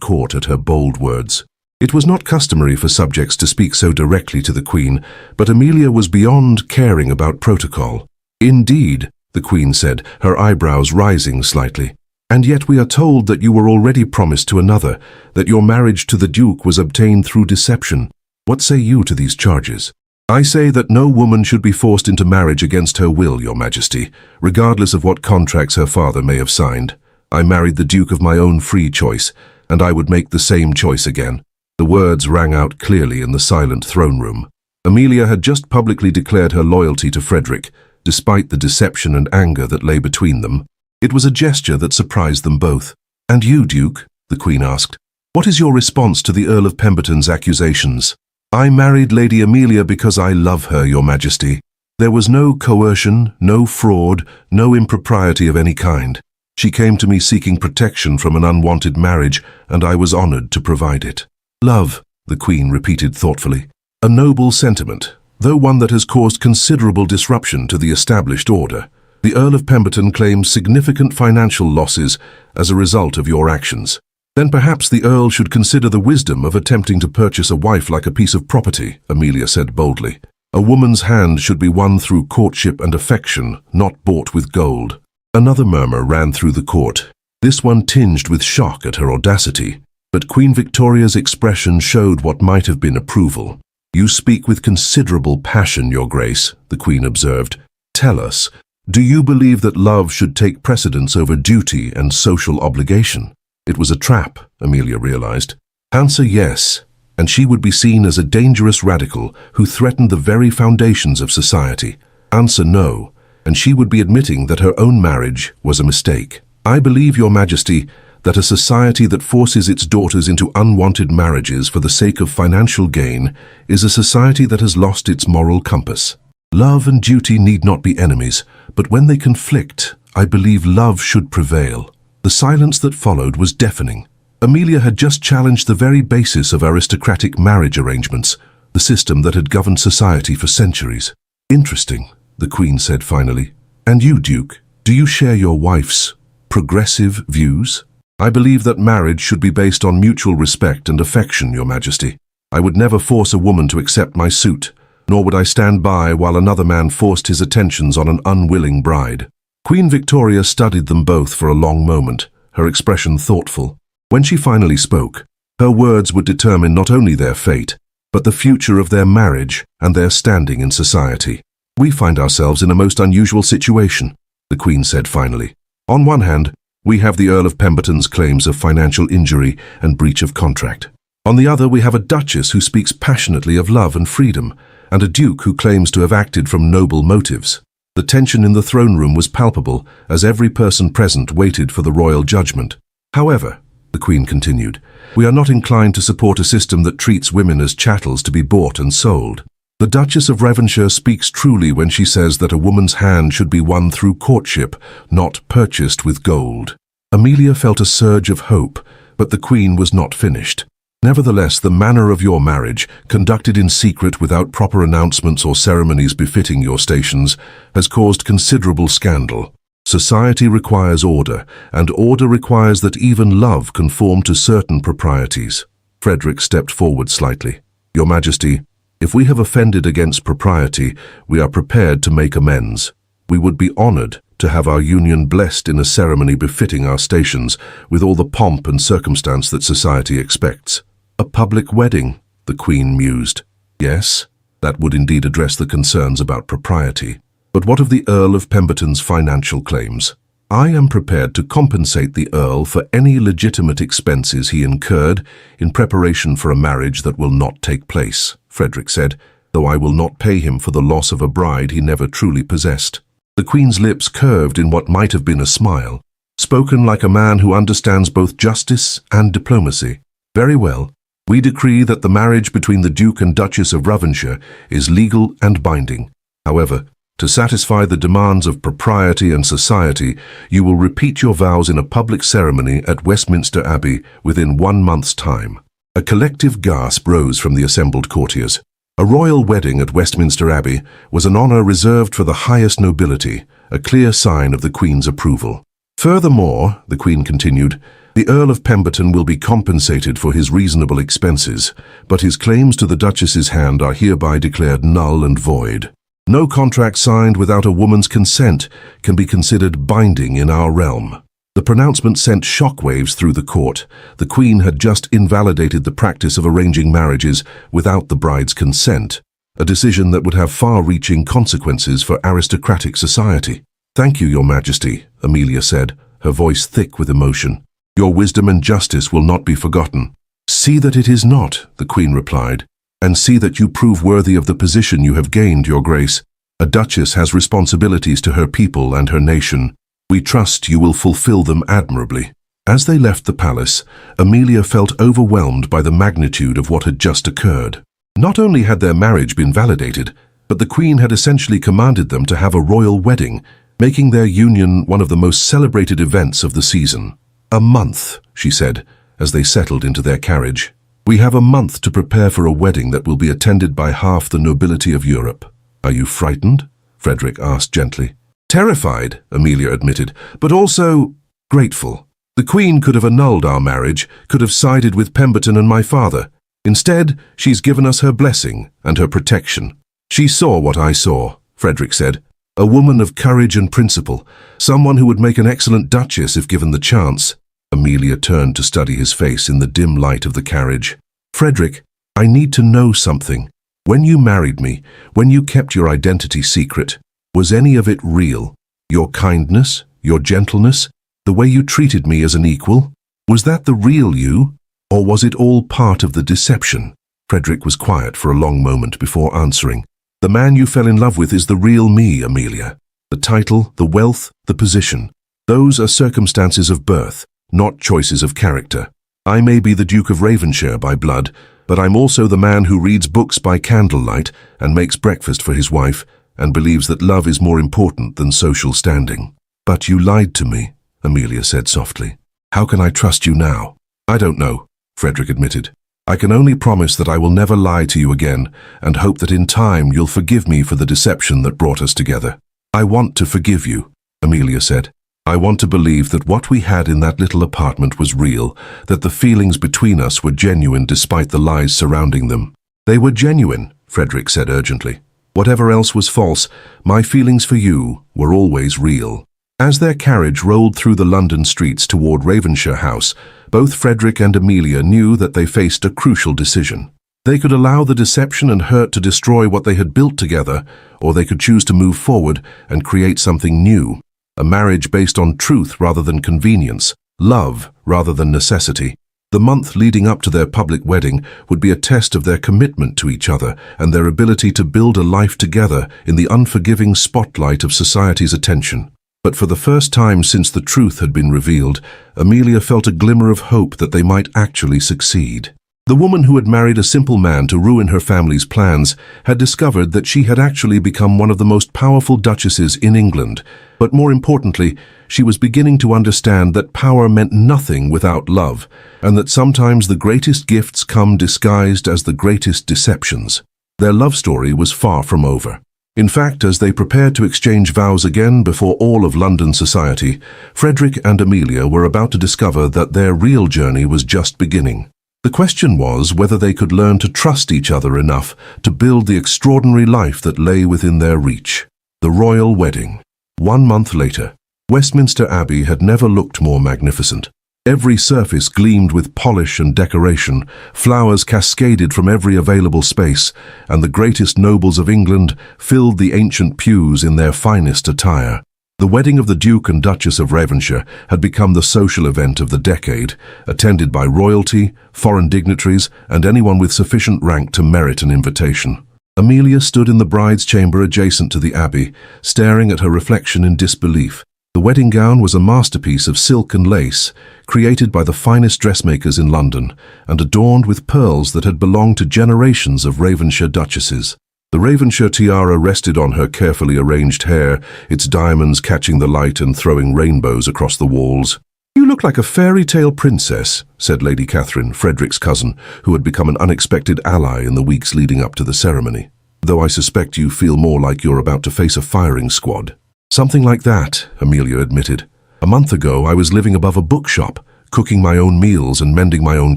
court at her bold words. It was not customary for subjects to speak so directly to the Queen, but Amelia was beyond caring about protocol. "Indeed," the Queen said, her eyebrows rising slightly. "And yet we are told that you were already promised to another, that your marriage to the Duke was obtained through deception. What say you to these charges?" "I say that no woman should be forced into marriage against her will, Your Majesty, regardless of what contracts her father may have signed. I married the Duke of my own free choice, and I would make the same choice again." The words rang out clearly in the silent throne room. Amelia had just publicly declared her loyalty to Frederick, despite the deception and anger that lay between them. It was a gesture that surprised them both. "And you, Duke?" the Queen asked. "What is your response to the Earl of Pemberton's accusations?" "I married Lady Amelia because I love her, Your Majesty. There was no coercion, no fraud, no impropriety of any kind. She came to me seeking protection from an unwanted marriage, and I was honored to provide it." "Love," the Queen repeated thoughtfully. "A noble sentiment, though one that has caused considerable disruption to the established order. The Earl of Pemberton claims significant financial losses as a result of your actions. Then perhaps the Earl should consider the wisdom of attempting to purchase a wife like a piece of property," Amelia said boldly. "A woman's hand should be won through courtship and affection, not bought with gold." Another murmur ran through the court, this one tinged with shock at her audacity. But Queen Victoria's expression showed what might have been approval. "You speak with considerable passion, Your Grace," the Queen observed. "Tell us, do you believe that love should take precedence over duty and social obligation?" It was a trap, Amelia realized. Answer yes, and she would be seen as a dangerous radical who threatened the very foundations of society. Answer no, and she would be admitting that her own marriage was a mistake. "I believe, Your Majesty, that a society that forces its daughters into unwanted marriages for the sake of financial gain is a society that has lost its moral compass. Love and duty need not be enemies, but when they conflict, I believe love should prevail." The silence that followed was deafening. Amelia had just challenged the very basis of aristocratic marriage arrangements, the system that had governed society for centuries. "Interesting," the Queen said finally. "And you, Duke, do you share your wife's progressive views?" "I believe that marriage should be based on mutual respect and affection, Your Majesty. I would never force a woman to accept my suit, nor would I stand by while another man forced his attentions on an unwilling bride." Queen Victoria studied them both for a long moment, her expression thoughtful. When she finally spoke, her words would determine not only their fate, but the future of their marriage and their standing in society. "We find ourselves in a most unusual situation," the Queen said finally. "On one hand, we have the Earl of Pemberton's claims of financial injury and breach of contract. On the other, we have a Duchess who speaks passionately of love and freedom, and a Duke who claims to have acted from noble motives." The tension in the throne room was palpable as every person present waited for the royal judgment. "However," the Queen continued, "we are not inclined to support a system that treats women as chattels to be bought and sold. The Duchess of Devonshire speaks truly when she says that a woman's hand should be won through courtship, not purchased with gold. Amelia felt a surge of hope, but the Queen was not finished. Nevertheless, the manner of your marriage, conducted in secret without proper announcements or ceremonies befitting your stations, has caused considerable scandal. Society requires order, and order requires that even love conform to certain proprieties. Frederick stepped forward slightly. Your Majesty, if we have offended against propriety, we are prepared to make amends. We would be honored to have our union blessed in a ceremony befitting our stations, with all the pomp and circumstance that society expects. A public wedding, the Queen mused. Yes, that would indeed address the concerns about propriety. But what of the Earl of Pemberton's financial claims? I am prepared to compensate the Earl for any legitimate expenses he incurred in preparation for a marriage that will not take place, Frederick said, though I will not pay him for the loss of a bride he never truly possessed. The Queen's lips curved in what might have been a smile, spoken like a man who understands both justice and diplomacy. Very well. We decree that the marriage between the Duke and Duchess of Devonshire is legal and binding. However, to satisfy the demands of propriety and society, you will repeat your vows in a public ceremony at Westminster Abbey within 1 month's time. A collective gasp rose from the assembled courtiers. A royal wedding at Westminster Abbey was an honor reserved for the highest nobility, a clear sign of the Queen's approval. Furthermore, the Queen continued, the Earl of Pemberton will be compensated for his reasonable expenses, but his claims to the Duchess's hand are hereby declared null and void. No contract signed without a woman's consent can be considered binding in our realm. The pronouncement sent shockwaves through the court. The Queen had just invalidated the practice of arranging marriages without the bride's consent, a decision that would have far-reaching consequences for aristocratic society. Thank you, Your Majesty, Amelia said, her voice thick with emotion. Your wisdom and justice will not be forgotten. See that it is not, the Queen replied, and see that you prove worthy of the position you have gained, Your Grace. A duchess has responsibilities to her people and her nation. We trust you will fulfill them admirably. As they left the palace, Amelia felt overwhelmed by the magnitude of what had just occurred. Not only had their marriage been validated, but the Queen had essentially commanded them to have a royal wedding, making their union one of the most celebrated events of the season. A month, she said, as they settled into their carriage. We have a month to prepare for a wedding that will be attended by half the nobility of Europe. Are you frightened? Frederick asked gently. Terrified, Amelia admitted, but also grateful. The Queen could have annulled our marriage, could have sided with Pemberton and my father. Instead, she's given us her blessing and her protection. She saw what I saw, Frederick said. A woman of courage and principle, someone who would make an excellent duchess if given the chance. Amelia turned to study his face in the dim light of the carriage. Frederick, I need to know something. When you married me, when you kept your identity secret, was any of it real? Your kindness, your gentleness, the way you treated me as an equal? Was that the real you? Or was it all part of the deception? Frederick was quiet for a long moment before answering. The man you fell in love with is the real me, Amelia. The title, the wealth, the position. Those are circumstances of birth, not choices of character. I may be the Duke of Devonshire by blood, but I'm also the man who reads books by candlelight and makes breakfast for his wife and believes that love is more important than social standing. But you lied to me, Amelia said softly. How can I trust you now? I don't know, Frederick admitted. I can only promise that I will never lie to you again and hope that in time you'll forgive me for the deception that brought us together. I want to forgive you, Amelia said. I want to believe that what we had in that little apartment was real, that the feelings between us were genuine despite the lies surrounding them. They were genuine, Frederick said urgently. Whatever else was false, my feelings for you were always real. As their carriage rolled through the London streets toward Devonshire House, both Frederick and Amelia knew that they faced a crucial decision. They could allow the deception and hurt to destroy what they had built together, or they could choose to move forward and create something new. A marriage based on truth rather than convenience, love rather than necessity. The month leading up to their public wedding would be a test of their commitment to each other and their ability to build a life together in the unforgiving spotlight of society's attention. But for the first time since the truth had been revealed, Amelia felt a glimmer of hope that they might actually succeed. The woman who had married a simple man to ruin her family's plans had discovered that she had actually become one of the most powerful duchesses in England. But more importantly, she was beginning to understand that power meant nothing without love, and that sometimes the greatest gifts come disguised as the greatest deceptions. Their love story was far from over. In fact, as they prepared to exchange vows again before all of London society, Frederick and Amelia were about to discover that their real journey was just beginning. The question was whether they could learn to trust each other enough to build the extraordinary life that lay within their reach. The royal wedding. 1 month later, Westminster Abbey had never looked more magnificent. Every surface gleamed with polish and decoration, flowers cascaded from every available space, and the greatest nobles of England filled the ancient pews in their finest attire. The wedding of the Duke and Duchess of Ravenshire had become the social event of the decade, attended by royalty, foreign dignitaries, and anyone with sufficient rank to merit an invitation. Amelia stood in the bride's chamber adjacent to the abbey, staring at her reflection in disbelief. The wedding gown was a masterpiece of silk and lace, created by the finest dressmakers in London, and adorned with pearls that had belonged to generations of Ravenshire duchesses. The Ravenshire tiara rested on her carefully arranged hair, its diamonds catching the light and throwing rainbows across the walls. "You look like a fairy tale princess," said Lady Catherine, Frederick's cousin, who had become an unexpected ally in the weeks leading up to the ceremony. "Though I suspect you feel more like you're about to face a firing squad." "Something like that," Amelia admitted. "A month ago I was living above a bookshop, cooking my own meals and mending my own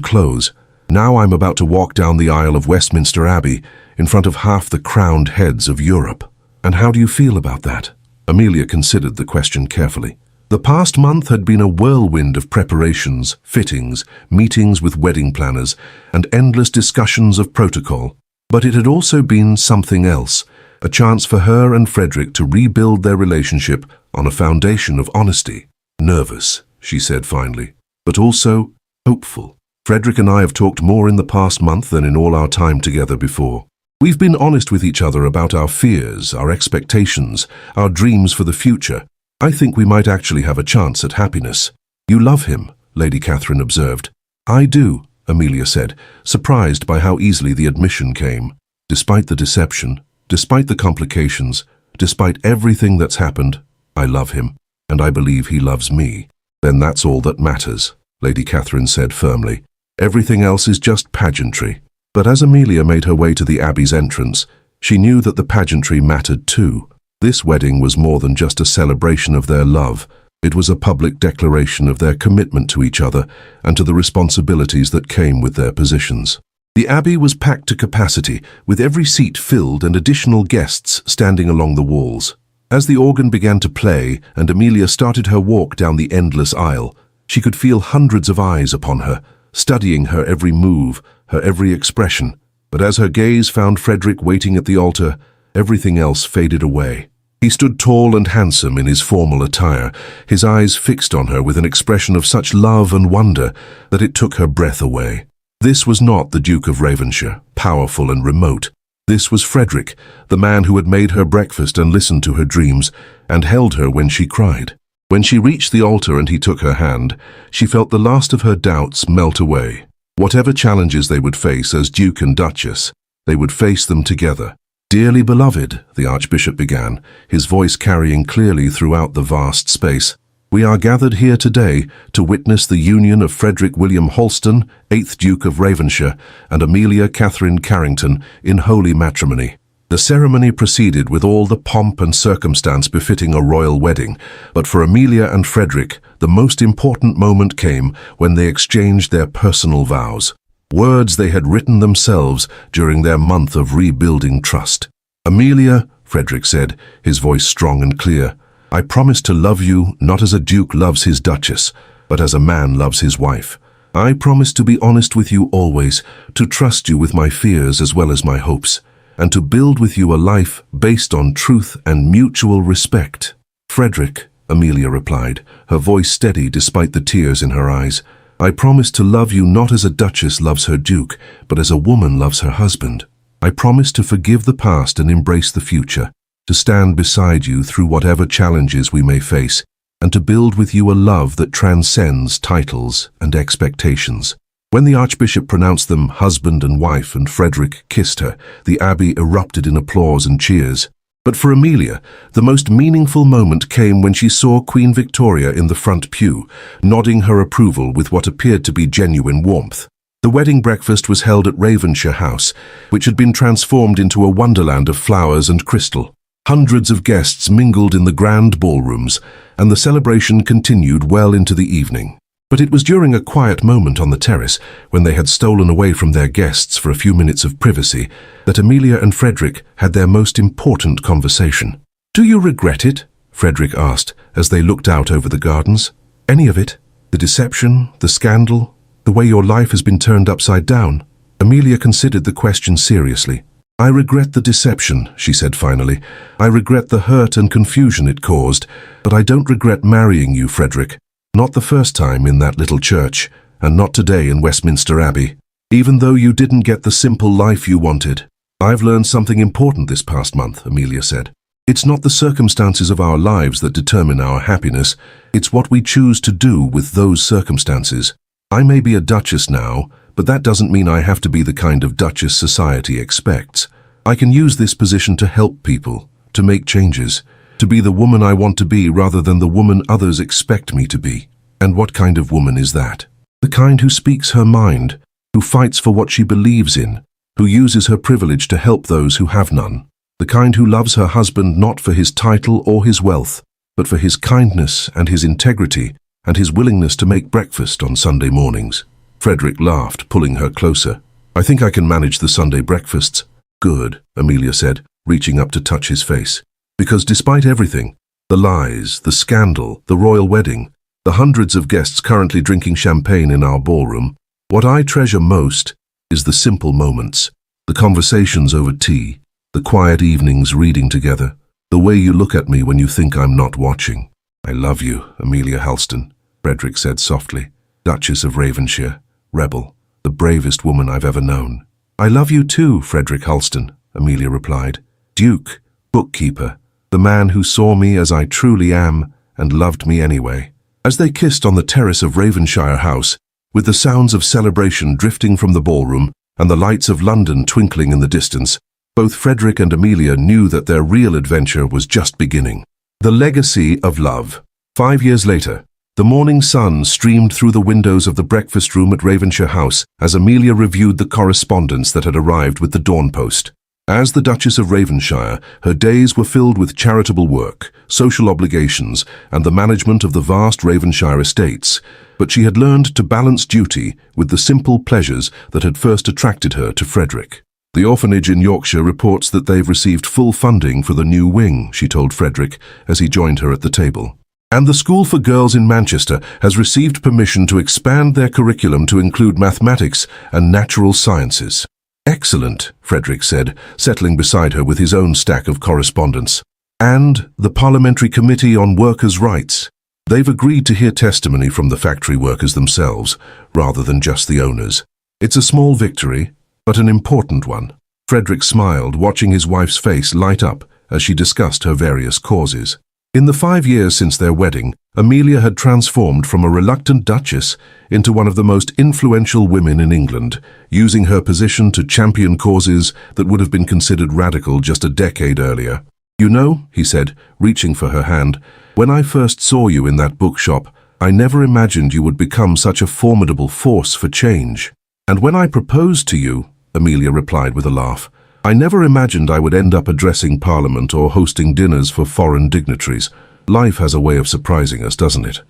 clothes. Now I'm about to walk down the aisle of Westminster Abbey, in front of half the crowned heads of Europe. And how do you feel about that?" Amelia considered the question carefully. The past month had been a whirlwind of preparations, fittings, meetings with wedding planners, and endless discussions of protocol. But it had also been something else, a chance for her and Frederick to rebuild their relationship on a foundation of honesty. "Nervous," she said finally, "but also hopeful. Frederick and I have talked more in the past month than in all our time together before. We've been honest with each other about our fears, our expectations, our dreams for the future. I think we might actually have a chance at happiness." "You love him," Lady Catherine observed. "I do," Amelia said, surprised by how easily the admission came. "Despite the deception, despite the complications, despite everything that's happened, I love him, and I believe he loves me." "Then that's all that matters," Lady Catherine said firmly. "Everything else is just pageantry." But as Amelia made her way to the Abbey's entrance, she knew that the pageantry mattered too. This wedding was more than just a celebration of their love. It was a public declaration of their commitment to each other and to the responsibilities that came with their positions. The Abbey was packed to capacity, with every seat filled and additional guests standing along the walls. As the organ began to play and Amelia started her walk down the endless aisle, she could feel hundreds of eyes upon her, studying her every move, her every expression. But as her gaze found Frederick waiting at the altar, everything else faded away. He stood tall and handsome in his formal attire, his eyes fixed on her with an expression of such love and wonder that it took her breath away. This was not the Duke of Ravenshire, powerful and remote. This was Frederick, the man who had made her breakfast and listened to her dreams, and held her when she cried. When she reached the altar and he took her hand, she felt the last of her doubts melt away. Whatever challenges they would face as Duke and Duchess, they would face them together. "Dearly beloved," the Archbishop began, his voice carrying clearly throughout the vast space, "we are gathered here today to witness the union of Frederick William Holston, 8th Duke of Ravenshire, and Amelia Catherine Carrington in holy matrimony." The ceremony proceeded with all the pomp and circumstance befitting a royal wedding, but for Amelia and Frederick, the most important moment came when they exchanged their personal vows. Words they had written themselves during their month of rebuilding trust. "Amelia," Frederick said, his voice strong and clear, "I promise to love you not as a duke loves his duchess, but as a man loves his wife. I promise to be honest with you always, to trust you with my fears as well as my hopes, and to build with you a life based on truth and mutual respect." "Frederick," Amelia replied, her voice steady despite the tears in her eyes, "I promise to love you not as a duchess loves her duke, but as a woman loves her husband. I promise to forgive the past and embrace the future, to stand beside you through whatever challenges we may face, and to build with you a love that transcends titles and expectations." When the Archbishop pronounced them husband and wife and Frederick kissed her, the abbey erupted in applause and cheers. But for Amelia, the most meaningful moment came when she saw Queen Victoria in the front pew, nodding her approval with what appeared to be genuine warmth. The wedding breakfast was held at Ravensshire House, which had been transformed into a wonderland of flowers and crystal. Hundreds of guests mingled in the grand ballrooms, and the celebration continued well into the evening. But it was during a quiet moment on the terrace, when they had stolen away from their guests for a few minutes of privacy, that Amelia and Frederick had their most important conversation. "Do you regret it?" Frederick asked, as they looked out over the gardens. "Any of it? The deception, the scandal, the way your life has been turned upside down?" Amelia considered the question seriously. "I regret the deception," she said finally. "I regret the hurt and confusion it caused, but I don't regret marrying you, Frederick. Not the first time in that little church, and not today in Westminster Abbey. Even though you didn't get the simple life you wanted. I've learned something important this past month," Amelia said. "It's not the circumstances of our lives that determine our happiness. It's what we choose to do with those circumstances. I may be a duchess now, but that doesn't mean I have to be the kind of duchess society expects. I can use this position to help people, to make changes, to be the woman I want to be rather than the woman others expect me to be." "And what kind of woman is that?" "The kind who speaks her mind, who fights for what she believes in, who uses her privilege to help those who have none. The kind who loves her husband not for his title or his wealth, but for his kindness and his integrity and his willingness to make breakfast on Sunday mornings." Frederick laughed, pulling her closer. "I think I can manage the Sunday breakfasts." "Good," Amelia said, reaching up to touch his face. "Because despite everything, the lies, the scandal, the royal wedding, the hundreds of guests currently drinking champagne in our ballroom, what I treasure most is the simple moments, the conversations over tea, the quiet evenings reading together, the way you look at me when you think I'm not watching." "I love you, Amelia Halston," Frederick said softly. "Duchess of Ravensshire, rebel, the bravest woman I've ever known." "I love you too, Frederick Halston," Amelia replied. "Duke, bookkeeper, the man who saw me as I truly am and loved me anyway." As they kissed on the terrace of Ravensshire House, with the sounds of celebration drifting from the ballroom and the lights of London twinkling in the distance, both Frederick and Amelia knew that their real adventure was just beginning. The legacy of love. 5 years later, the morning sun streamed through the windows of the breakfast room at Ravensshire House as Amelia reviewed the correspondence that had arrived with the Dawn Post. As the Duchess of Ravensshire, her days were filled with charitable work, social obligations, and the management of the vast Ravensshire estates, but she had learned to balance duty with the simple pleasures that had first attracted her to Frederick. "The orphanage in Yorkshire reports that they've received full funding for the new wing," she told Frederick as he joined her at the table. "And the School for Girls in Manchester has received permission to expand their curriculum to include mathematics and natural sciences." "Excellent," Frederick said, settling beside her with his own stack of correspondence. "And the Parliamentary Committee on Workers' Rights. They've agreed to hear testimony from the factory workers themselves, rather than just the owners. It's a small victory, but an important one." Frederick smiled, watching his wife's face light up as she discussed her various causes. In the 5 years since their wedding, Amelia had transformed from a reluctant duchess into one of the most influential women in England, using her position to champion causes that would have been considered radical just a decade earlier. "You know," he said, reaching for her hand, "when I first saw you in that bookshop, I never imagined you would become such a formidable force for change. And when I proposed to you," Amelia replied with a laugh, "I never imagined I would end up addressing Parliament or hosting dinners for foreign dignitaries. Life has a way of surprising us, doesn't it?"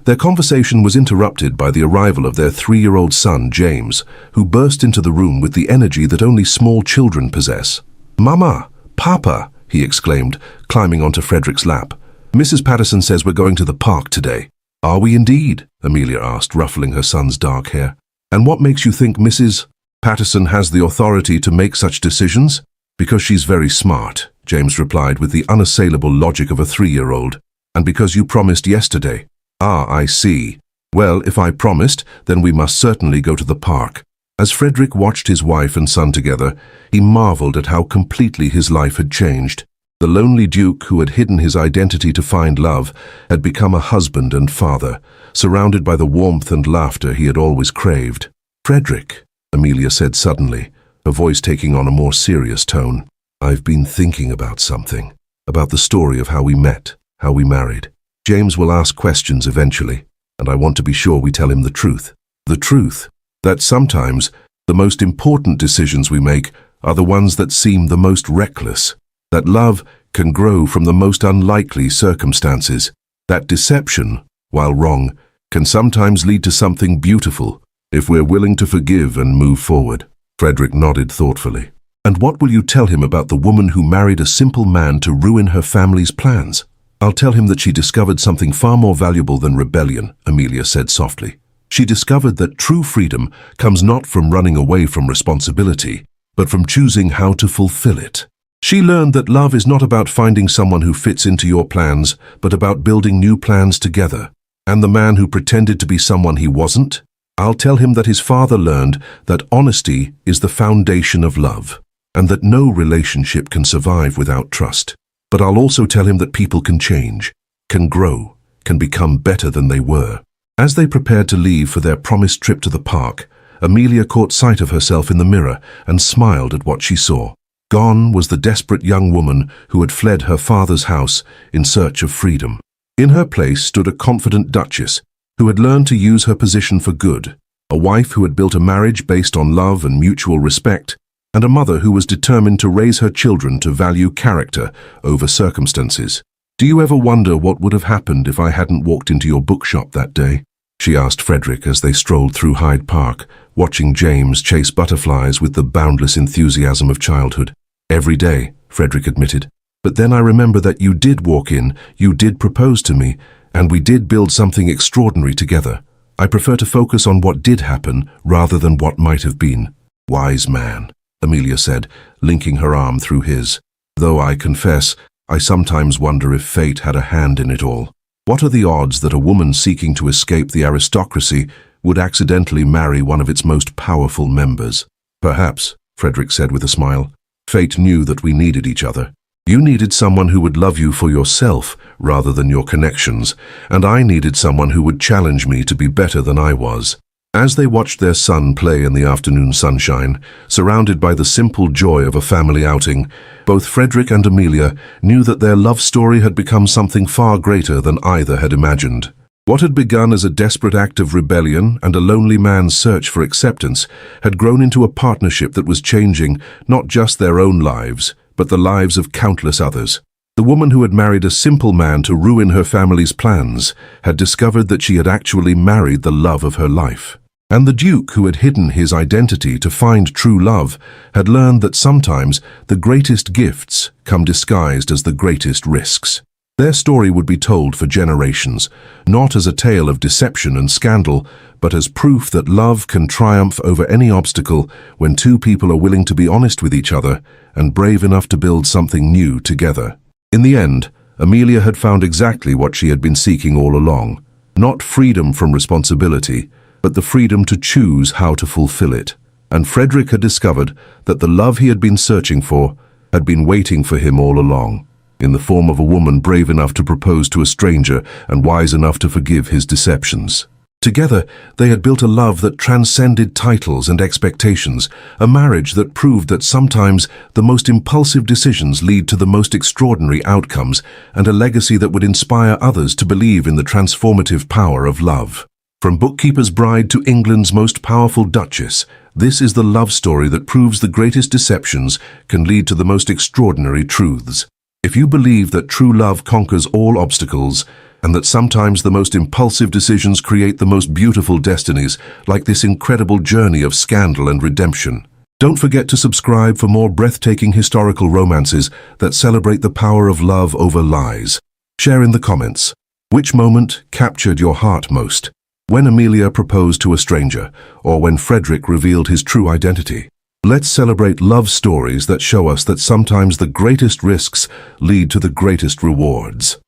Their conversation was interrupted by the arrival of their 3-year-old son, James, who burst into the room with the energy that only small children possess. "Mama! Papa!" he exclaimed, climbing onto Frederick's lap. "Mrs. Patterson says we're going to the park today." "Are we indeed?" Amelia asked, ruffling her son's dark hair. "And what makes you think Mrs. Patterson has the authority to make such decisions?" "Because she's very smart," James replied with the unassailable logic of a 3-year-old. "And because you promised yesterday." "Ah, I see. Well, if I promised, then we must certainly go to the park." As Frederick watched his wife and son together, he marveled at how completely his life had changed. The lonely duke who had hidden his identity to find love had become a husband and father, surrounded by the warmth and laughter he had always craved. "Frederick," Amelia said suddenly, her voice taking on a more serious tone. "I've been thinking about something, about the story of how we met, how we married. James will ask questions eventually, and I want to be sure we tell him the truth. The truth, that sometimes the most important decisions we make are the ones that seem the most reckless, that love can grow from the most unlikely circumstances, that deception, while wrong, can sometimes lead to something beautiful if we're willing to forgive and move forward." Frederick nodded thoughtfully. "And what will you tell him about the woman who married a simple man to ruin her family's plans?" "I'll tell him that she discovered something far more valuable than rebellion," Amelia said softly. "She discovered that true freedom comes not from running away from responsibility, but from choosing how to fulfill it. She learned that love is not about finding someone who fits into your plans, but about building new plans together. And the man who pretended to be someone he wasn't? I'll tell him that his father learned that honesty is the foundation of love, and that no relationship can survive without trust. But I'll also tell him that people can change, can grow, can become better than they were." As they prepared to leave for their promised trip to the park, Amelia caught sight of herself in the mirror and smiled at what she saw. Gone was the desperate young woman who had fled her father's house in search of freedom. In her place stood a confident duchess who had learned to use her position for good, a wife who had built a marriage based on love and mutual respect, and a mother who was determined to raise her children to value character over circumstances. "Do you ever wonder what would have happened if I hadn't walked into your bookshop that day?" she asked Frederick as they strolled through Hyde Park, watching James chase butterflies with the boundless enthusiasm of childhood. "Every day," Frederick admitted. "But then I remember that you did walk in, you did propose to me, and we did build something extraordinary together. I prefer to focus on what did happen rather than what might have been." "Wise man," Amelia said, linking her arm through his. "Though I confess, I sometimes wonder if fate had a hand in it all. What are the odds that a woman seeking to escape the aristocracy would accidentally marry one of its most powerful members?" "Perhaps," Frederick said with a smile. "Fate knew that we needed each other. You needed someone who would love you for yourself rather than your connections, and I needed someone who would challenge me to be better than I was." As they watched their son play in the afternoon sunshine, surrounded by the simple joy of a family outing, both Frederick and Amelia knew that their love story had become something far greater than either had imagined. What had begun as a desperate act of rebellion and a lonely man's search for acceptance had grown into a partnership that was changing not just their own lives, but the lives of countless others. The woman who had married a simple man to ruin her family's plans had discovered that she had actually married the love of her life. And the Duke, who had hidden his identity to find true love, had learned that sometimes the greatest gifts come disguised as the greatest risks. Their story would be told for generations, not as a tale of deception and scandal, but as proof that love can triumph over any obstacle when two people are willing to be honest with each other and brave enough to build something new together. In the end, Amelia had found exactly what she had been seeking all along. Not freedom from responsibility, but the freedom to choose how to fulfill it. And Frederick had discovered that the love he had been searching for had been waiting for him all along, in the form of a woman brave enough to propose to a stranger and wise enough to forgive his deceptions. Together, they had built a love that transcended titles and expectations, a marriage that proved that sometimes the most impulsive decisions lead to the most extraordinary outcomes, and a legacy that would inspire others to believe in the transformative power of love. From bookkeeper's bride to England's most powerful duchess, this is the love story that proves the greatest deceptions can lead to the most extraordinary truths. If you believe that true love conquers all obstacles, and that sometimes the most impulsive decisions create the most beautiful destinies, like this incredible journey of scandal and redemption, don't forget to subscribe for more breathtaking historical romances that celebrate the power of love over lies. Share in the comments. Which moment captured your heart most? When Amelia proposed to a stranger, or when Frederick revealed his true identity? Let's celebrate love stories that show us that sometimes the greatest risks lead to the greatest rewards.